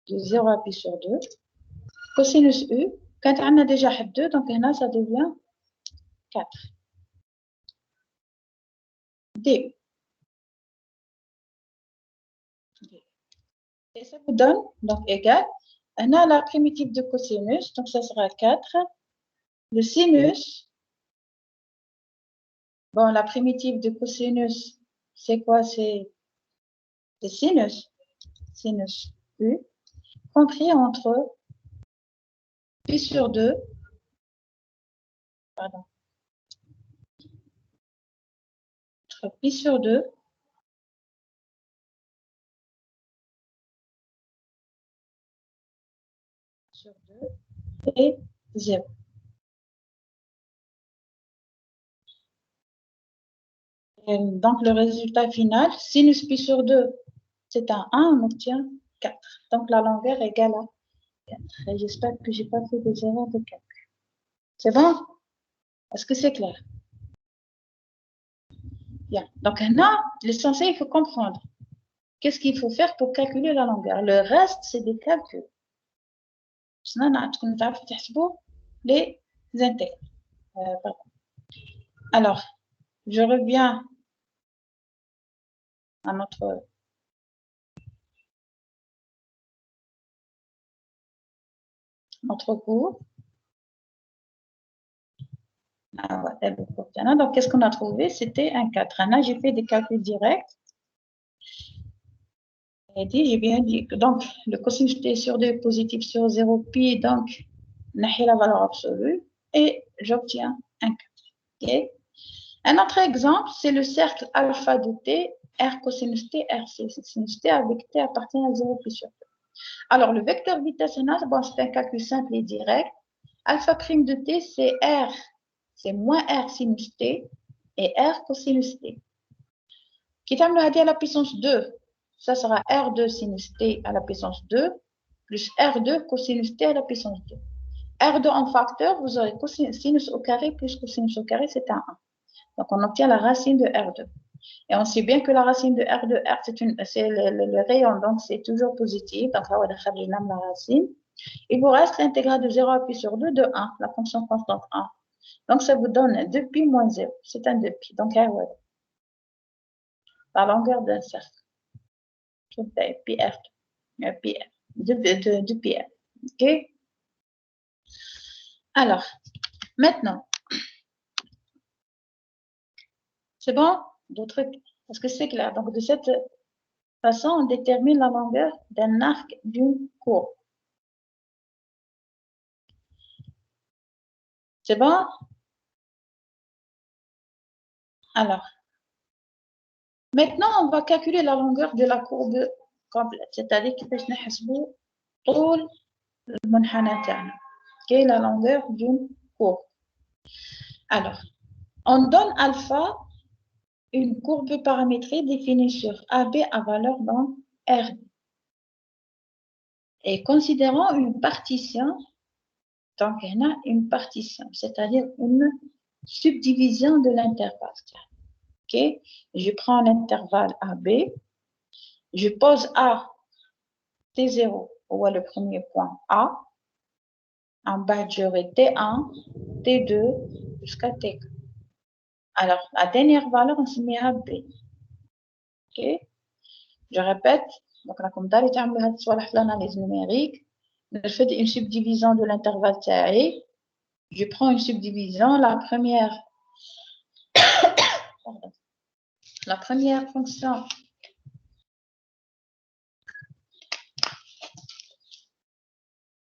S1: De 0 à pi sur 2. Cosinus u. Quand on a déjà 2, donc là, ça devient 4. du. Et ça vous donne, donc, égal. On a la primitive de cosinus, donc ça sera 4. Le sinus, bon, la primitive de cosinus, c'est quoi? C'est sinus. Sinus u, compris entre pi sur 2, pardon, entre pi sur 2 sur 2 et 0. Et donc, le résultat final, sinus pi sur 2, c'est un 1, on obtient 4. Donc, la longueur est égale à 4. Et j'espère que je n'ai pas fait des erreurs de calcul. C'est bon? Est-ce que c'est clair? Bien. Donc, là, l'essentiel, il faut comprendre. Qu'est-ce qu'il faut faire pour calculer la longueur? Le reste, c'est des calculs. Les intègres. Alors, je reviens à notre cours. Donc, qu'est-ce qu'on a trouvé? C'était un 4. Là, j'ai fait des calculs directs. J'ai bien dit que donc, le cosinus t sur 2 est positif sur 0 pi, donc, on la valeur absolue et j'obtiens un 4. Okay? Un autre exemple, c'est le cercle alpha de t, r cosinus t, r sinus t, avec t appartient à 0 pi sur 2. Alors, le vecteur vitesse, bon, c'est un calcul simple et direct. Alpha prime de t, c'est r, c'est moins r sinus t et r cosinus t. Qui t'amène à la puissance 2, ça sera r2 sinus t à la puissance 2 plus r2 cosinus t à la puissance 2. R2 en facteur, vous aurez sinus au carré plus cosinus au carré, c'est un 1. Donc, on obtient la racine de R2. Et on sait bien que la racine de R de R, c'est le rayon, donc c'est toujours positif. Donc, là, on a la racine. Il vous reste l'intégrale de 0 à pi sur 2 de 1, la fonction constante 1. Donc, ça vous donne 2pi moins 0. C'est un 2pi. Donc, la longueur d'un cercle. Pi R. Pi R. 2pi R. OK? Alors, maintenant, c'est bon? D'autres, est-ce que c'est clair? Donc, de cette façon, on détermine la longueur d'un arc d'une courbe. C'est bon? Alors, maintenant, on va calculer la longueur de la courbe complète, c'est-à-dire que je vais طول المنحنى تاعنا. Quelle est la longueur d'une courbe? Alors, on donne alpha une courbe paramétrée définie sur AB à valeur dans R. Et considérons une partition, donc il y a une partition, c'est-à-dire une subdivision de l'intervalle. Ok, je prends l'intervalle AB, je pose A, T0, ou le premier point A, en bas j'aurai T1, T2 jusqu'à T4. Alors, la dernière valeur, on se met à B. Ok, je répète, donc là, comme d'habitude, on va l'analyse numérique. Je fais une subdivision de l'intervalle TAE. Je prends une subdivision, la première fonction.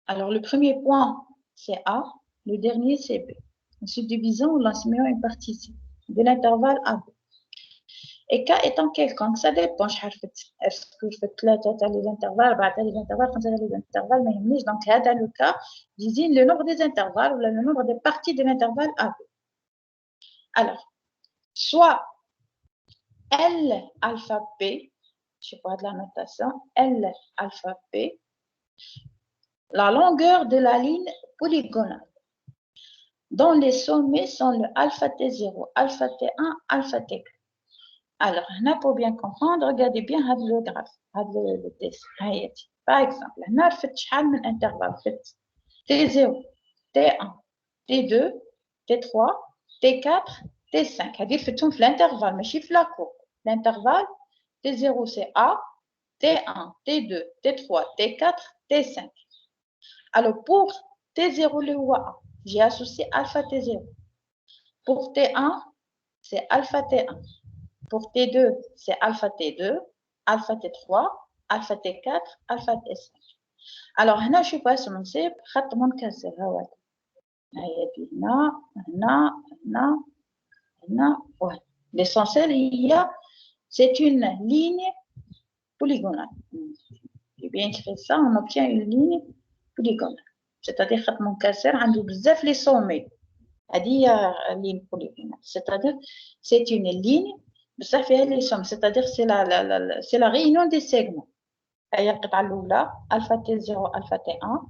S1: Alors, le premier point, c'est A. Le dernier, c'est B. En subdivision, on lance une partition de l'intervalle AB. Et K étant quelconque, ça dépend. Est-ce que je fais 3 les intervalles, 4 les intervalles, 5 les intervalles, mais donc, dans le cas, désigne le nombre des intervalles ou le nombre des parties de l'intervalle AB. Alors, soit L alpha P, je sais pas de la notation, L alpha P, la longueur de la ligne polygonale, dont les sommets sont le alpha T0, alpha T1, alpha T4. Alors, pour bien comprendre, regardez bien le graphe, le dessin. Par exemple, on a fait un intervalle, T0, T1, T2, T3, T4, T5. C'est-à-dire que tout l'intervalle, mais chiffre la courbe. L'intervalle, T0, c'est A, T1, T2, T3, T4, T5. Alors, pour T0, le A, j'ai associé alpha T0. Pour T1, c'est alpha T1. Pour T2, c'est alpha T2, alpha T3, alpha T4, alpha T5. Alors, هنا شو بس بنصيب خط منكسر هو هي هنا هنا هنا هنا وهنا. L'essentiel, c'est une ligne polygonale. J'ai bien écrit ça, on obtient une ligne polygonale. C'est-à-dire خط منكسر عنده بزاف les sommets. هذه ligne polygonale. C'est-à-dire c'est une ligne بصح فيها les sommets. C'est-à-dire c'est la réunion des segments. هي القطعة الأولى alpha T0 alpha T1.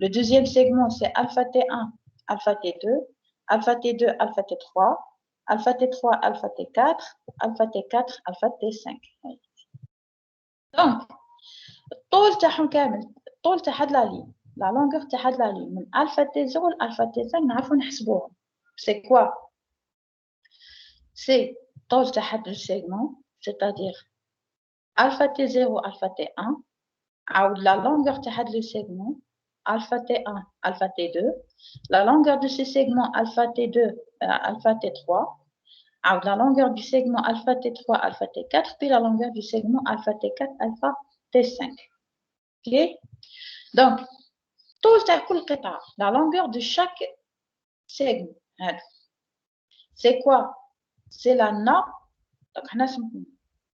S1: Le deuxième segment c'est alpha T1 alpha T2 alpha T2 alpha T3 alpha T3 alpha T4 alpha T4 alpha T5. Donc الطول تاعهم كامل الطول تاع هاد لا لين لا لونغور تاع هاد لا لين من alpha T0 alpha T5 نعرفوا نحسبوهم. C'est quoi? C'est الطول تاع هاد السيغمون c'est-à-dire alpha T0 alpha T1 عاود la longueur تاع هاد لو سيغمون alpha T1 alpha T2 la longueur de ce segment alpha T2 alpha T3 عاود la longueur du segment alpha T3 alpha T4 puis la longueur du segment alpha T4 alpha T5. Ok, donc طول تاع كل قطعة la longueur de chaque segment c'est quoi? C'est la norme. Donc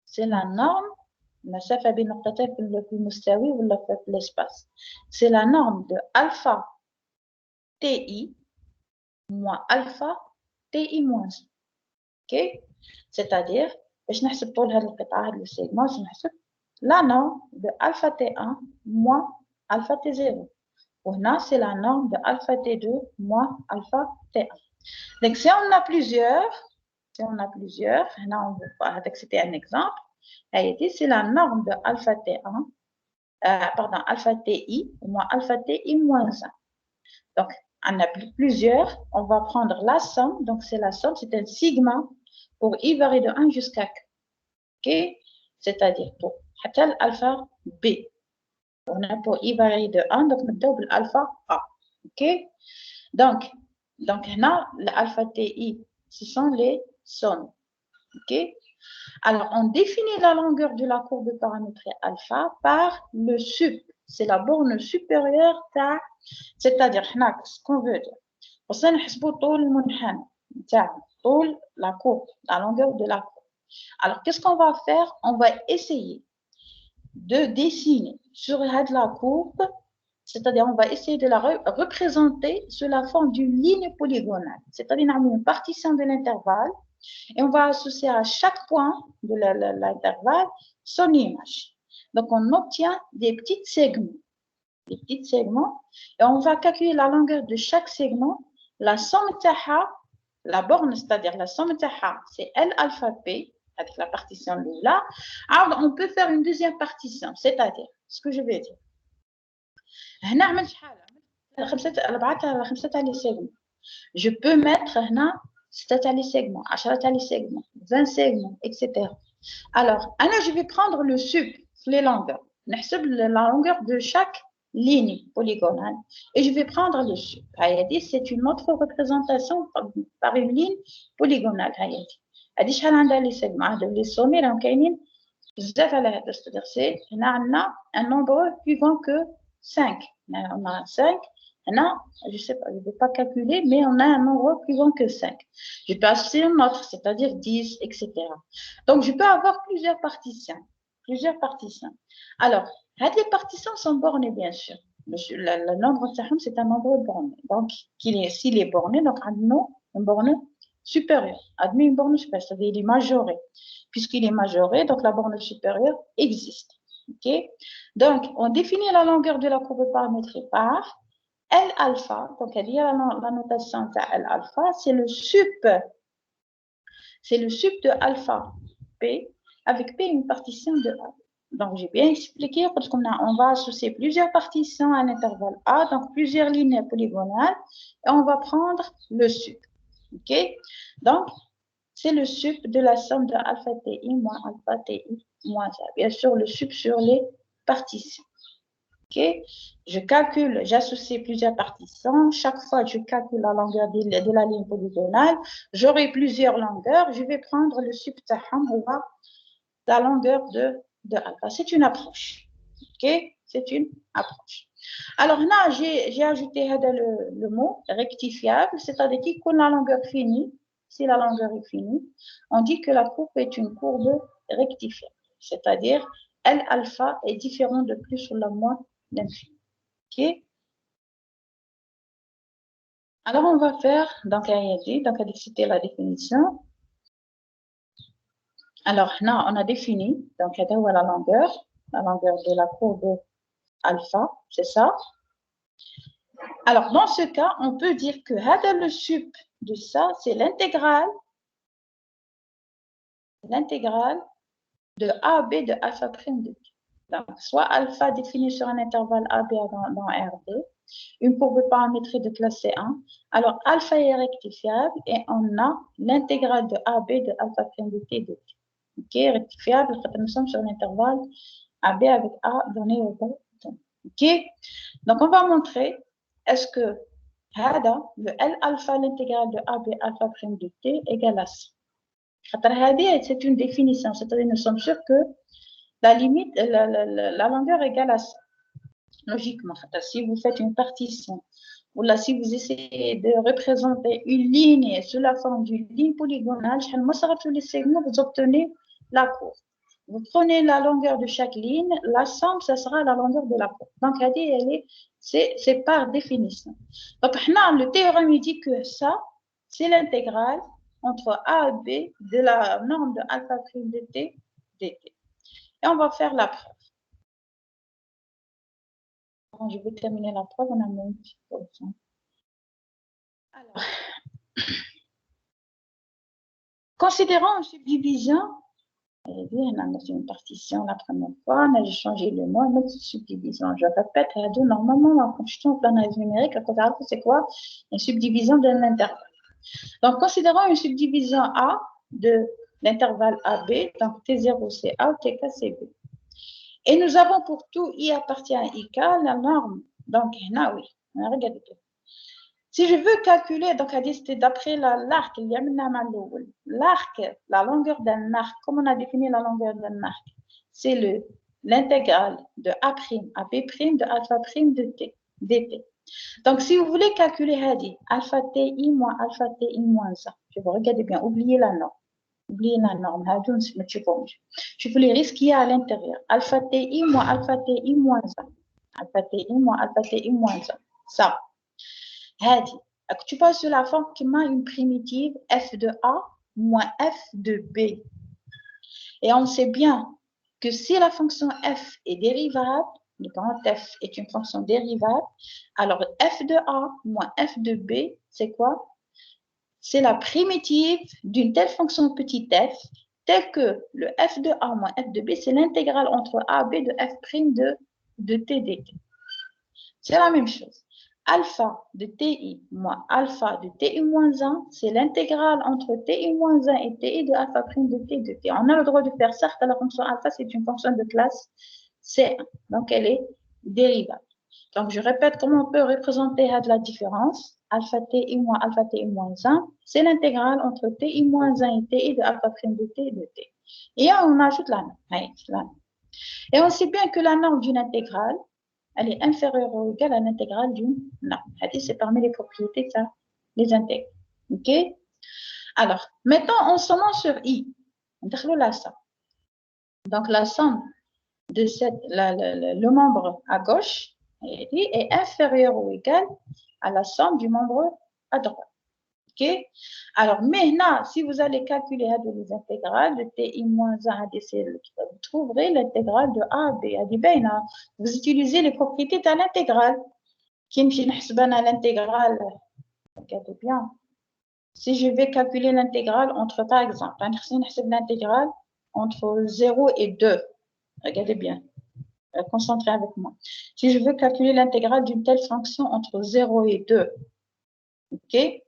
S1: c'est la norme المسافة بين نقطتين في المستوي ولا في l'espace. C'est la norme de alpha TI moins alpha TI moins 1. Ok? C'est-à-dire, باش نحسب طول هذه القطعة هذا السيغمون باش نحسب la norme de alpha T1 moins alpha T0. وهنا c'est la norme de alpha T2 moins alpha T1. Donc si on a plusieurs, هنا on veut pas, c'était un exemple. C'est la norme de alpha T1, pardon, alpha TI moins alpha TI moins 1. Donc, on a plusieurs, on va prendre la somme, donc c'est la somme, c'est un sigma pour i varie de 1 jusqu'à k. Ok? C'est-à-dire pour alpha B. On a pour i varie de 1, donc on double alpha A. Ok? Donc là, l'alpha TI, ce sont les sommes. Ok? Alors, on définit la longueur de la courbe paramétrée alpha par le sup. C'est la borne supérieure, c'est-à-dire, ce qu'on veut dire. Pour ça, on la courbe, la longueur de la courbe. Alors, qu'est-ce qu'on va faire? On va essayer de dessiner sur la courbe C'est-à-dire, on va essayer de la représenter sous la forme d'une ligne polygonale. C'est-à-dire, on a une partition de l'intervalle et on va associer à chaque point de l'intervalle son image. Donc, on obtient des petits segments. Et on va calculer la longueur de chaque segment. La somme taha, la borne, c'est-à-dire la somme taha, c'est L alpha P, avec la partition là. Alors, on peut faire une deuxième partition, c'est-à-dire, ce que je vais dire. هنا عملت شحال عملت 4 تاع لي سيغمون جو بو ميتر هنا 6 تاع لي سيغمون 10 تاع لي سيغمون 20 سيغمون etc. Alors انا je vais prendre le sub les longueurs نحسب la longueur de chaque ligne polygonale et je vais prendre le sub. هادي c'est une autre représentation par une ligne polygonale. هادي شحال عندها لي سيغمون عندها لي سومي راهم كاينين بزاف على هذا. c'est-à-dire c'est هنا عندنا un nombre plus grand que 5. On a 5. Maintenant, je sais pas, je ne vais pas calculer, mais on a un nombre plus grand que 5. Je peux associer un autre, c'est-à-dire 10, etc. Donc, je peux avoir plusieurs partitions. Alors, les partitions sont bornées, bien sûr. Le nombre de c'est un nombre borné. Donc, s'il est borné, donc, admettons une borne supérieure. Admettons une borne supérieure, c'est-à-dire il est majoré. Puisqu'il est majoré, donc la borne supérieure existe. Ok, donc on définit la longueur de la courbe paramétrique par L alpha. Donc elle dit la notation de L alpha, c'est le sup de alpha P avec P une partition de A. Donc j'ai bien expliqué parce qu'on va associer plusieurs partitions à l'intervalle A, donc plusieurs lignes polygonales, et on va prendre le sup. Ok, donc c'est le sup de la somme de alpha ti moins alpha ti moins A. Bien sûr, le sup sur les partitions. Ok, je calcule, j'associe plusieurs partitions. Chaque fois que je calcule la longueur de la ligne polygonale, j'aurai plusieurs longueurs. Je vais prendre le sup ou la longueur de alpha. C'est une approche. Ok, c'est une approche. Alors là, j'ai ajouté le mot rectifiable, c'est-à-dire que la longueur finie. Si la longueur est finie, on dit que la courbe est une courbe rectifiable, c'est-à-dire L alpha est différent de plus ou de moins l'infini. Ok. Alors on va faire donc c'était la définition. Alors là on a défini donc la longueur de la courbe alpha, c'est ça. Alors dans ce cas, on peut dire que le sup de ça, c'est l'intégrale de AB de alpha prime de t. Donc, soit alpha défini sur un intervalle AB dans RD, une courbe paramétrique de classe C1. Alors, alpha est rectifiable et on a l'intégrale de AB de alpha prime de t de t. Ok, rectifiable, nous sommes sur un intervalle AB avec A donné au bas. Ok, donc on va montrer est-ce que le L alpha, l'intégrale de AB alpha prime de t égale à ça. C'est une définition, c'est-à-dire nous sommes sûrs que la limite, la longueur égale à ça. Logiquement, si vous faites une partition, ou là, si vous essayez de représenter une ligne sous la forme d'une ligne polygonale, les segments, vous obtenez la courbe. Vous prenez la longueur de chaque ligne, la somme, ça sera la longueur de la courbe. Donc, c'est par définition. Donc, le théorème dit que ça, c'est l'intégrale entre A et B de la norme de alpha prime de t dt. Et on va faire la preuve. Je vais terminer la preuve, on a mis une petite pause. Alors, considérons une subdivision. On a fait une partition la première fois, on a changé le nom, une autre subdivision. Je répète, normalement, en construction de l'analyse numérique, c'est quoi? Une subdivision d'un intervalle. Donc, considérons une subdivision A de l'intervalle AB, donc T0 c'est A ou TK c'est B. Et nous avons pour tout I appartient à IK, la norme. Donc, là, oui, regardez. Si je veux calculer, donc, c'était d'après l'arc, l'arc, la longueur d'un arc, comme on a défini la longueur d'un arc, c'est l'intégrale de A' à B' de alpha prime de T, dt. Donc, si vous voulez calculer alpha ti moins alpha ti moins A, je vous regardez bien, oubliez la norme. Oubliez la norme, je vous les risques qu'il y a à l'intérieur. Alpha ti moins alpha ti moins A. alpha ti moins alpha ti moins 1. Ça. Tu passes sur la forme qui m'a une primitive f de A moins f de B. Et on sait bien que si la fonction f est dérivable, le grand f est une fonction dérivable, alors f de A moins f de B, c'est quoi? C'est la primitive d'une telle fonction petit f, telle que le f de A moins f de B, c'est l'intégrale entre A et B de f' de t dt. C'est la même chose. Alpha de ti moins alpha de ti moins 1, c'est l'intégrale entre ti moins 1 et ti de alpha prime de t de t. On a le droit de faire ça, la fonction alpha, c'est une fonction de classe C1, donc elle est dérivable. Donc je répète comment on peut représenter la différence. Alpha ti moins 1, c'est l'intégrale entre ti moins 1 et ti de alpha prime de t de t. Et on ajoute la norme. Et on sait bien que la norme d'une intégrale, elle est inférieure ou égale à l'intégrale d'une norme. C'est parmi les propriétés que ça les intègre. OK? Alors, maintenant, on se met sur I. On déroule la somme. Donc, la somme de le membre à gauche est inférieure ou égale à la somme du membre à droite. OK? Alors, maintenant, si vous allez calculer les intégrales de ti-1 à dc, vous trouverez l'intégrale de a à b. Vous utilisez les propriétés de l'intégrale. Qui me l'intégrale? Regardez bien. Si je vais calculer l'intégrale entre, par exemple, l'intégrale entre 0 et 2. Regardez bien. Concentrez avec moi. Si je veux calculer l'intégrale d'une telle fonction entre 0 et 2, OK?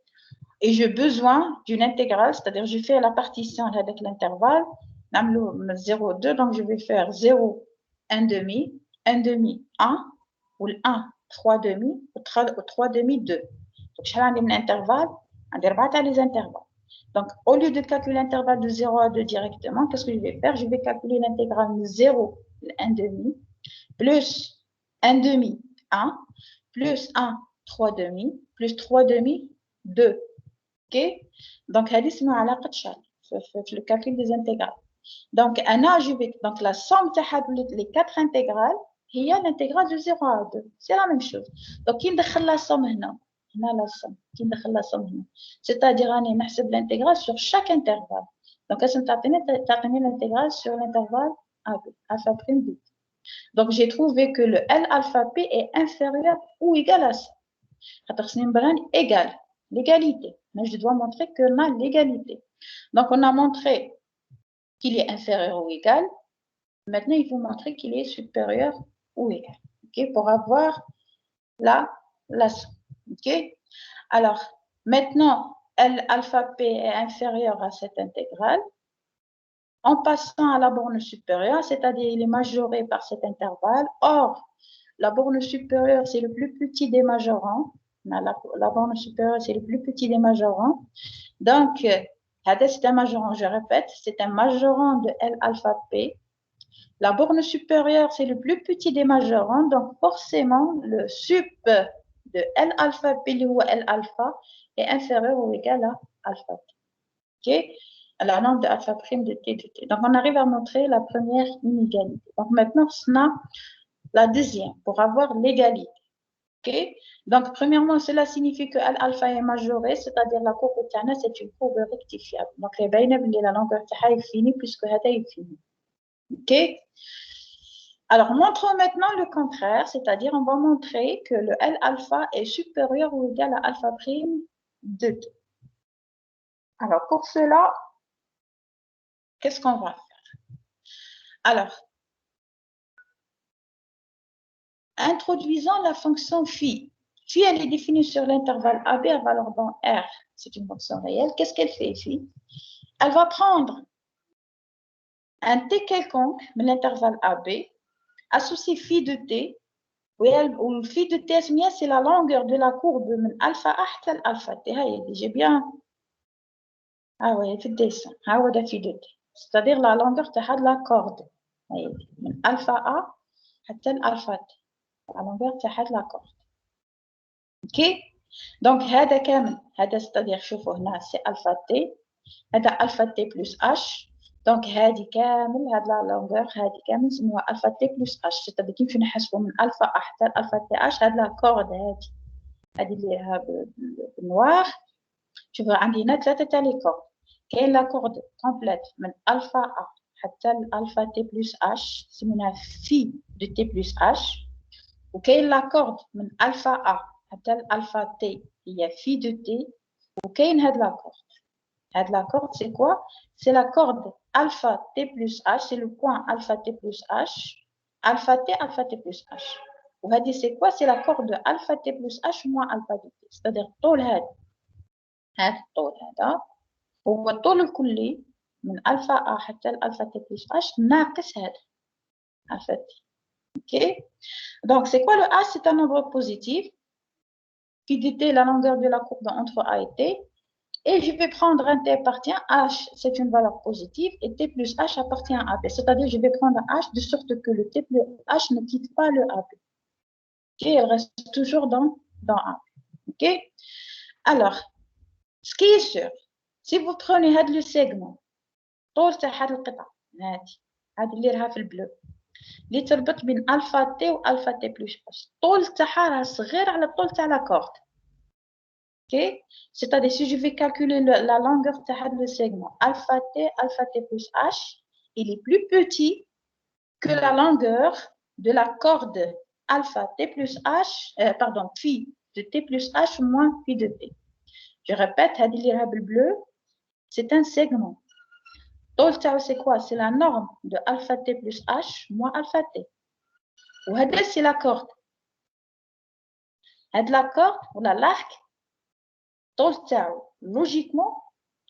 S1: Et j'ai besoin d'une intégrale, c'est-à-dire je fais la partition avec l'intervalle, 0,2, donc je vais faire 0, 1 demi, 1 demi, 1, ou le 1, 3 demi, ou 3 demi, 2. Donc, je vais un intervalle, les intervalles. Donc, au lieu de calculer l'intervalle de 0 à 2 directement, qu'est-ce que je vais faire? Je vais calculer l'intégrale de 0, 1 demi, plus 1 demi, 1, plus 1, 3 demi, plus 3 demi, 2. OK? Donc, c'est le calcul des intégrales. Donc, donc la somme de les 4 intégrales, il y a l'intégrale de 0 à 2. C'est la même chose. Donc, il y a la somme ici. La somme. C'est-à-dire, on a l'intégrale sur chaque intervalle. Donc, on a l'intégrale sur l'intervalle alpha prime b. Donc, j'ai trouvé que le L alpha p est inférieur ou égal à ça. Égal. L'égalité. Mais je dois montrer qu'on a l'égalité. Donc, on a montré qu'il est inférieur ou égal. Maintenant, il faut montrer qu'il est supérieur ou égal. OK? Pour avoir la somme. OK? Alors, maintenant, L alpha p est inférieur à cette intégrale. En passant à la borne supérieure, c'est-à-dire il est majoré par cet intervalle. Or, la borne supérieure, c'est le plus petit des majorants. La borne supérieure, c'est le plus petit des majorants. Donc, c'est un majorant, je répète, c'est un majorant de L alpha P. La borne supérieure, c'est le plus petit des majorants. Donc, forcément, le sup de L alpha P ou L alpha est inférieur ou égal à alpha T. OK? À la norme de alpha prime de T de T. Donc, on arrive à montrer la première inégalité. Donc, maintenant, on a la deuxième pour avoir l'égalité. Okay? Donc, premièrement, cela signifie que alpha est majoré, c'est-à-dire la courbe de c'est une courbe rectifiable. Donc, la longueur est finie puisque est finie. OK? Alors, montrons maintenant le contraire, c'est-à-dire on va montrer que le L alpha est supérieur ou égal à alpha prime de T. Alors, pour cela, qu'est-ce qu'on va faire? Alors, introduisons la fonction phi. Phi, elle est définie sur l'intervalle AB à valeur dans R. C'est une fonction réelle. Qu'est-ce qu'elle fait, phi? Elle va prendre un t quelconque, mais l'intervalle AB, associé phi de t, où phi de t, c'est la longueur de la courbe de alpha A à alpha t. J'ai bien. Ah oui, fait dessin. Ah ouais, phi de t. C'est-à-dire la longueur de la corde. من alpha A حتى alpha t. La longueur de la corde. OK? Donc, هذا كامل. هذا c'est-à-dire شوفوا هنا c'est alpha t. هذا alpha t plus h. دونك هذه كامل هاد لا لونغور هذه كامل نسموها الفا تي بلس اش سيتادير كيف نحسبوا من الفا ا حتى الفا تي اش هاد لا كورد هذه اللي راها بالنوار شوفوا عندي هنا ثلاثه تاع لي كورد كاين لا كورد كومبليت من الفا ا حتى الالفا تي بلس اش سميناها في دو تي بلس اش وكاين لا كورد من الفا ا حتى الالفا تي هي في دو تي وكاين هاد لا كورد هاد لا corde, c'est quoi? C'est la corde alpha T plus H, c'est le point alpha T plus H, alpha T plus H. Ou hadi, c'est quoi? C'est la corde alpha T plus H moins alpha T. C'est-à-dire, طول هذا الطول هذا هو الطول الكلي من alpha A حتى الالفا T plus H ناقص هذا alpha T. Ok? Donc, c'est quoi le H? C'est un nombre positif qui dit la longueur de la courbe entre A et T. Et je vais prendre un T appartient à H, c'est une valeur positive, et T plus H appartient à B. C'est-à-dire, je vais prendre H de sorte que le T plus H ne quitte pas le AB. Ok, elle reste toujours dans A. Ok. Alors, ce qui est sûr, si vous prenez le segment, طول تاع هاد القطعة هذه اللي راها في البلو اللي تربط بين ألفا تي وألفا تي بلس H. طول تاعها راه صغير على الطول تاع لا كورد. Ok, c'est-à-dire si je vais calculer la longueur de le segment alpha t plus h, il est plus petit que la longueur de la corde alpha t plus h, pardon, phi de t plus h moins phi de t. Je répète, le bleu, c'est un segment. C'est quoi? C'est la norme de alpha t plus h moins alpha t. Ou c'est la corde. La corde ou l'arc, logiquement,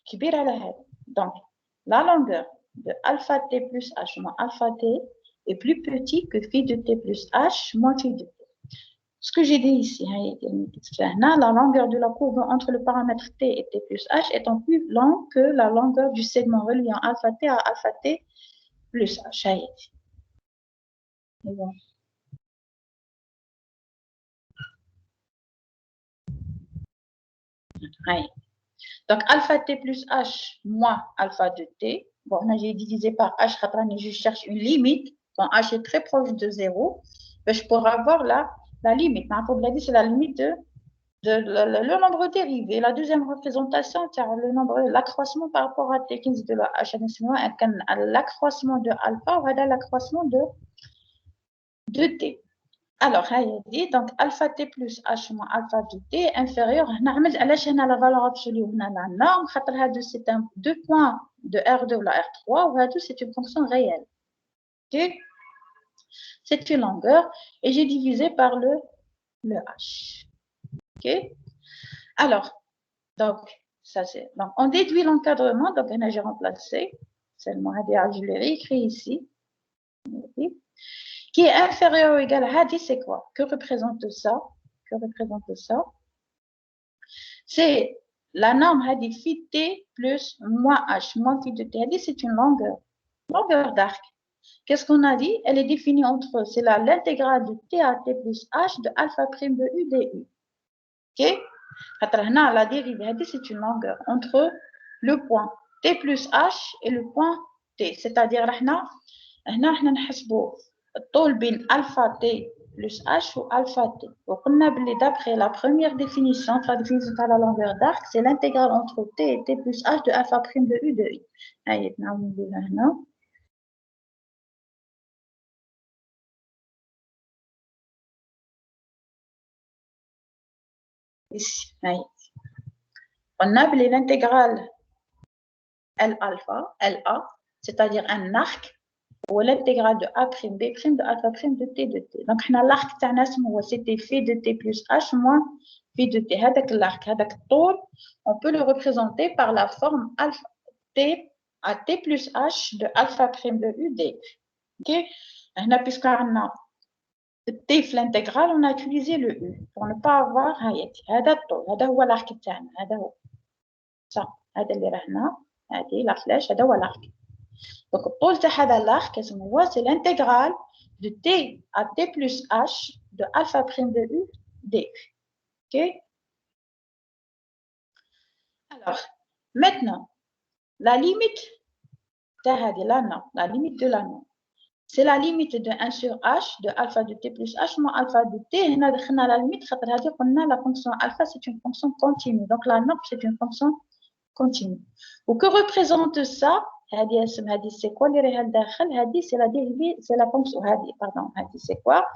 S1: كبير على هذا. Donc, la longueur de alpha t plus h moins alpha t est plus petit que phi de t plus h moins phi de t. Ce que j'ai dit ici, la longueur de la courbe entre le paramètre t et t plus h étant plus longue que la longueur du segment reliant alpha t à alpha t plus h. Bon. Donc, alpha t plus h moins alpha de t. Bon, j'ai divisé par h, je cherche une limite. Quand h est très proche de 0, ben, je pourrais avoir la limite. C'est la limite de le nombre dérivé. La deuxième représentation, c'est l'accroissement par rapport à t, qui est de la h, l'accroissement de alpha ou l'accroissement de t. Alors, donc alpha t plus h moins alpha de t inférieur à la valeur absolue de la norme, c'est deux points de R2 ou la R3, ou c'est une fonction réelle. Okay? C'est une longueur et j'ai divisé par le h. Okay? Alors, donc, ça c'est. Donc, on déduit l'encadrement, donc j'ai remplacé, seulement je l'ai réécrit ici. Okay? Qui est inférieur ou égal à Hadi, c'est quoi? Que représente ça? Que représente ça? C'est la norme Hadi phi t plus moins h moins phi de t. Hadi, c'est une longueur d'arc. Qu'est-ce qu'on a dit? Elle est définie entre, c'est l'intégrale de t à t plus h de alpha prime de u du. Ok? La dérivée Hadi, c'est une longueur entre le point t plus h et le point t. C'est-à-dire, on نحسبوا الطول بين alpha t plus h ou alpha t. وقلنا بلي d'après la première définition, la définition de la longueur d'arc, c'est l'intégrale entre t et t plus h de alpha prime de u de i. هاي نعملوا هنا. Ici, هاي. قلنا بلي l'intégrale L alpha, LA, c'est-à-dire un arc, ou l'intégrale de A prime B prime de alpha prime de T de T. Donc, on a l'arc c'était phi de T plus H moins phi de T. L'arc, on peut le représenter par la forme alpha T à T plus H de alpha prime de U D. Ok? Puisqu'on a T l'intégrale, on a utilisé le U pour ne pas avoir l'arc ça, la flèche, l'arc. Donc, pour l'arc, c'est l'intégrale de t à t plus h de alpha prime de u du. Ok? Alors, maintenant, la limite la limite de la norme. C'est la limite de 1 sur h de alpha de t plus h moins alpha de t. هنا دخلنا la limite خاطر هذه قلنا la fonction alpha c'est une fonction continue. Donc la norme c'est une fonction continue. Ou que représente ça? هذه c'est quoi اللي راهي لداخل؟ هذه c'est la dérivée, c'est la fonction هذه c'est quoi?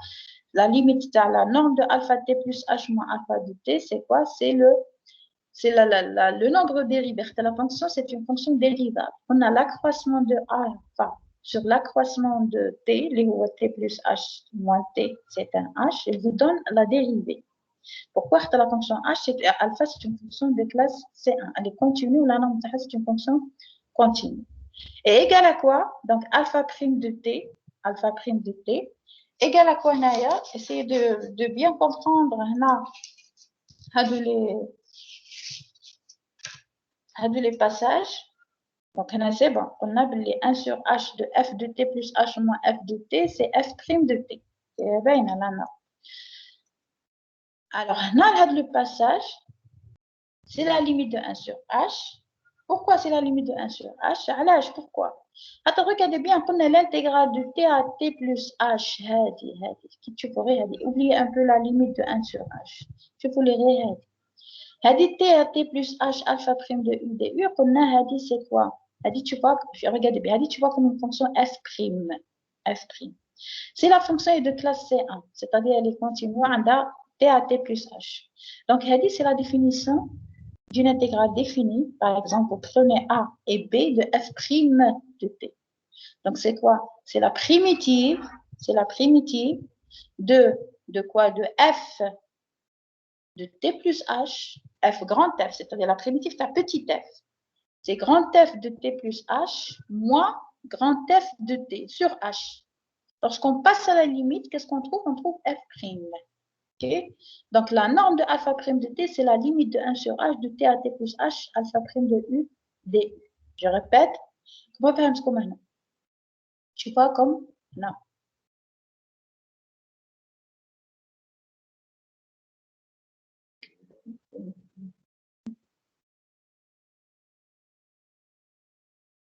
S1: La limite de la norme de alpha t plus h moins alpha de t, c'est quoi? C'est le nombre dérivé. La fonction, c'est une fonction dérivable. On a l'accroissement de alpha sur l'accroissement de t, t plus h moins t, c'est un h, et vous donne la dérivée. Pourquoi la fonction h, alpha, c'est une fonction de classe C1. Elle est continue, la norme de c'est une fonction continue. Et égal à quoi? Donc, alpha prime de t, égal à quoi, Naya? Essayez de bien comprendre, les passages. Donc, c'est bon. On a les 1 sur h de f de t plus h moins f de t, c'est f prime de t. C'est bien, là. Alors, le passage, c'est la limite de 1 sur h. Pourquoi c'est la limite de 1 sur h? Alors, pourquoi? Attends, regardez bien, on a l'intégrale de t à t plus h. Tu pourrais oublier un peu la limite de 1 sur h. Tu pourrais les t à t plus h alpha prime de u du, on a c'est quoi? Tu vois, regardez bien, tu vois comme une fonction f prime. C'est la fonction est de classe C1, c'est-à-dire elle est continue à t à t plus h. Donc, c'est la définition d'une intégrale définie, par exemple, prenez A et B de f prime de t. Donc, c'est quoi? C'est la primitive de quoi? De f de t plus h, f grand F, c'est-à-dire la primitive de petit f. C'est grand F de t plus h moins grand F de t sur h. Lorsqu'on passe à la limite, qu'est-ce qu'on trouve? On trouve f prime. Okay. Donc, la norme de alpha prime de t, c'est la limite de 1 sur h de t à t plus h, alpha prime de u, du. Je répète, comment faire comme maintenant? Tu vois comme non.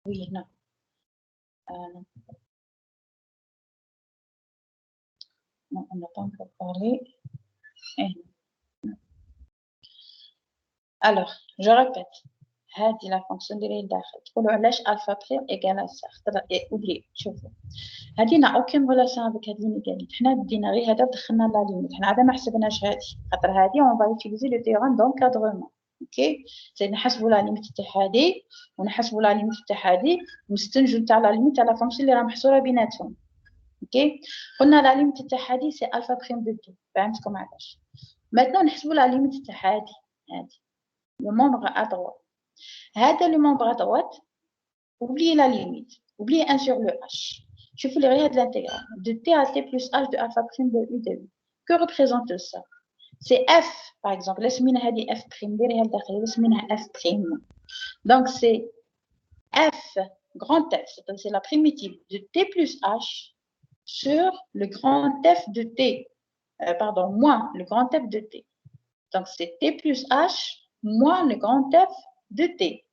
S1: Oui, non. Non, on n'a pas encore parlé. Alors, je répète. هذه la fonction اللي داخل تقولوا علاش alpha prime égale à ça. اوبلي شوفوا هذه n'a aucune relation avec هذه اللي قالت. حنا بدينا غير هذا دخلنا لا ليميت. حنا عاد ما حسبناش هذه خاطر هذه on va utiliser le théorème d'encadrement. اوكي زين نحسبوا لا ليميت تاع هذه ونحسبوا لا ليميت تاع هذه ونستنتجوا تاع لا ليميت تاع لا فونكسيون اللي راه محصوره بيناتهم. اوكي قلنا لا ليميت تاع هذه سي الفا بريم دو تي. فهمتكم علاش؟ maintenant نحسبوا لا ليميت تاع هذه le membre à droite. هذا le membre à droite, oubliez la limite, oubliez 1 sur le h. Je vous les de l'intégrale de t à t plus h de alpha prime de u de u. Que représente ça? C'est f, par exemple. Laisse-moi dire f prime. Laisse-moi f prime. Donc, c'est f grand f, c'est la primitive de t plus h sur le grand f de t. Moins le grand f de t. Donc, c'est t plus h moins le grand f de t.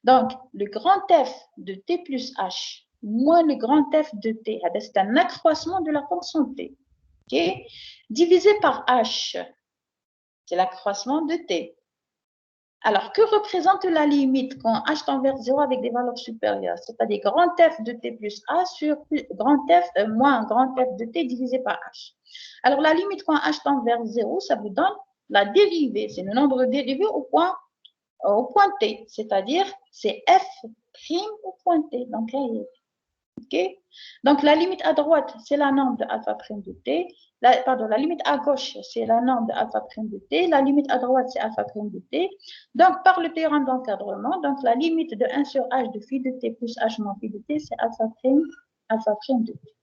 S1: Donc, le grand f de t plus h moins le grand f de t, c'est un accroissement de la fonction t. Okay? Divisé par h, c'est l'accroissement de t. Alors, que représente la limite quand h tend vers 0 avec des valeurs supérieures? C'est-à-dire grand f de t plus a sur grand f moins grand f de t divisé par h. Alors, la limite quand h tend vers 0, ça vous donne la dérivée. C'est le nombre dérivé au point t, c'est-à-dire c'est f prime au point t. Donc, okay. Donc la limite à droite, c'est la norme de alpha prime de t. La limite à gauche, c'est la norme de alpha prime de t. La limite à droite, c'est alpha prime de t. Donc, par le théorème d'encadrement, donc la limite de 1 sur h de phi de t plus h moins phi de t, c'est alpha prime de t.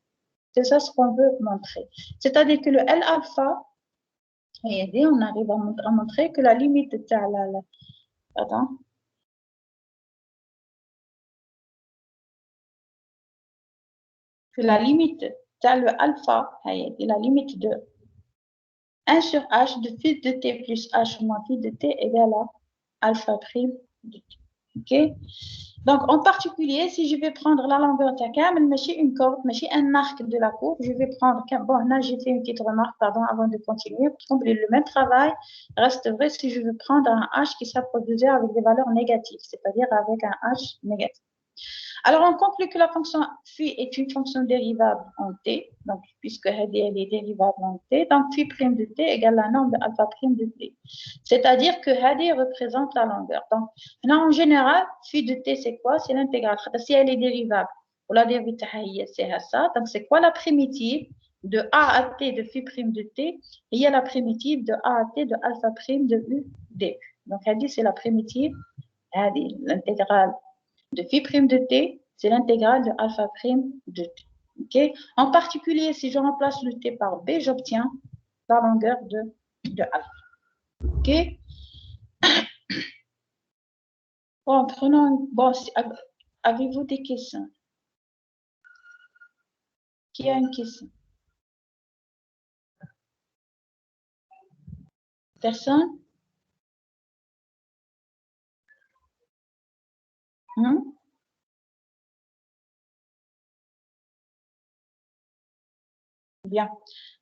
S1: C'est ça ce qu'on veut montrer. C'est-à-dire que le L alpha, et on arrive à montrer que la limite de Attends. Que la limite de le alpha, est la limite de 1 sur h de phi de t plus h moins phi de t égale à alpha prime de t. Ok? Donc, en particulier, si je vais prendre la longueur de camel, mais une corde, mais un arc de la courbe, je vais prendre, bon, là, j'ai fait une petite remarque, pardon, avant de continuer. Le même travail reste vrai si je veux prendre un H qui sera produisé avec des valeurs négatives, c'est-à-dire avec un H négatif. Alors, on conclut que la fonction phi est une fonction dérivable en t, donc puisque elle est dérivable en t, donc phi prime de t égale la norme de alpha prime de t. C'est-à-dire que Hadi représente la longueur. Donc, en général, phi de t, c'est quoi? C'est l'intégrale. Si elle est dérivable, pour la dérivable, c'est ça. Donc, c'est quoi la primitive de a à t de phi prime de t? Il y a la primitive de a à t de alpha prime de u d. Donc, Hadi, c'est la primitive, Hadi, l'intégrale de phi prime de t, c'est l'intégrale de alpha prime de t. Okay? En particulier, si je remplace le t par b, j'obtiens la longueur de alpha. OK? Bon, prenons. Bon, avez-vous des questions? Qui a une question? Personne? Bien.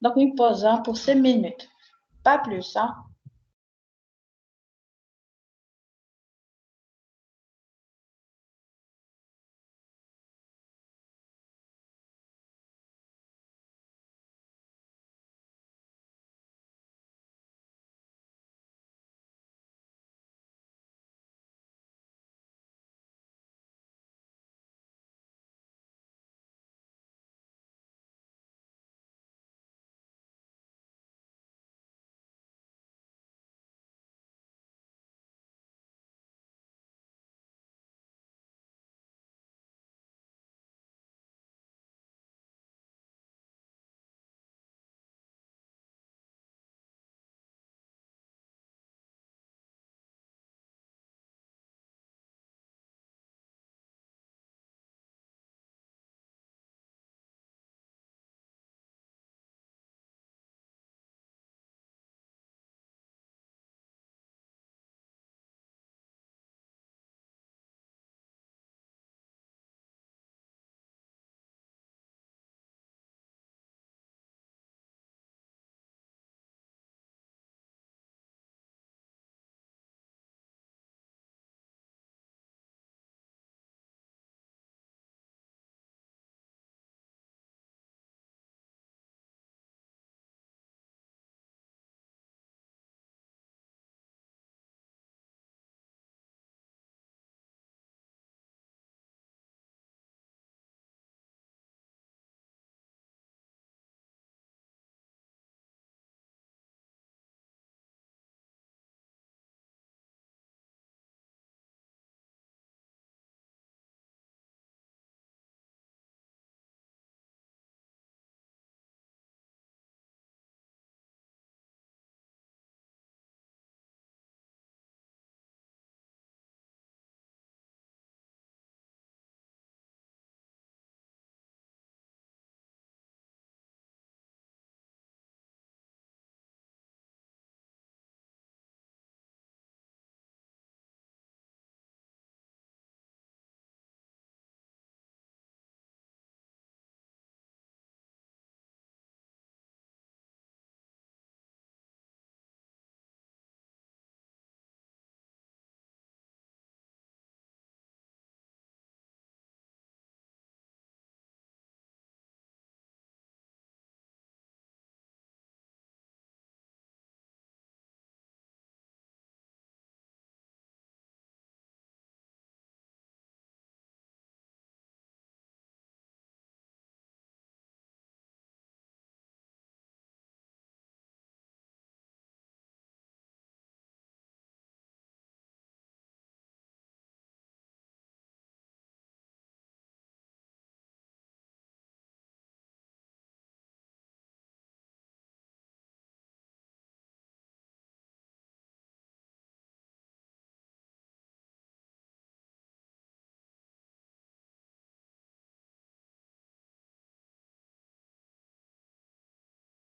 S1: Donc, une pause pour 5 minutes. Pas plus, hein?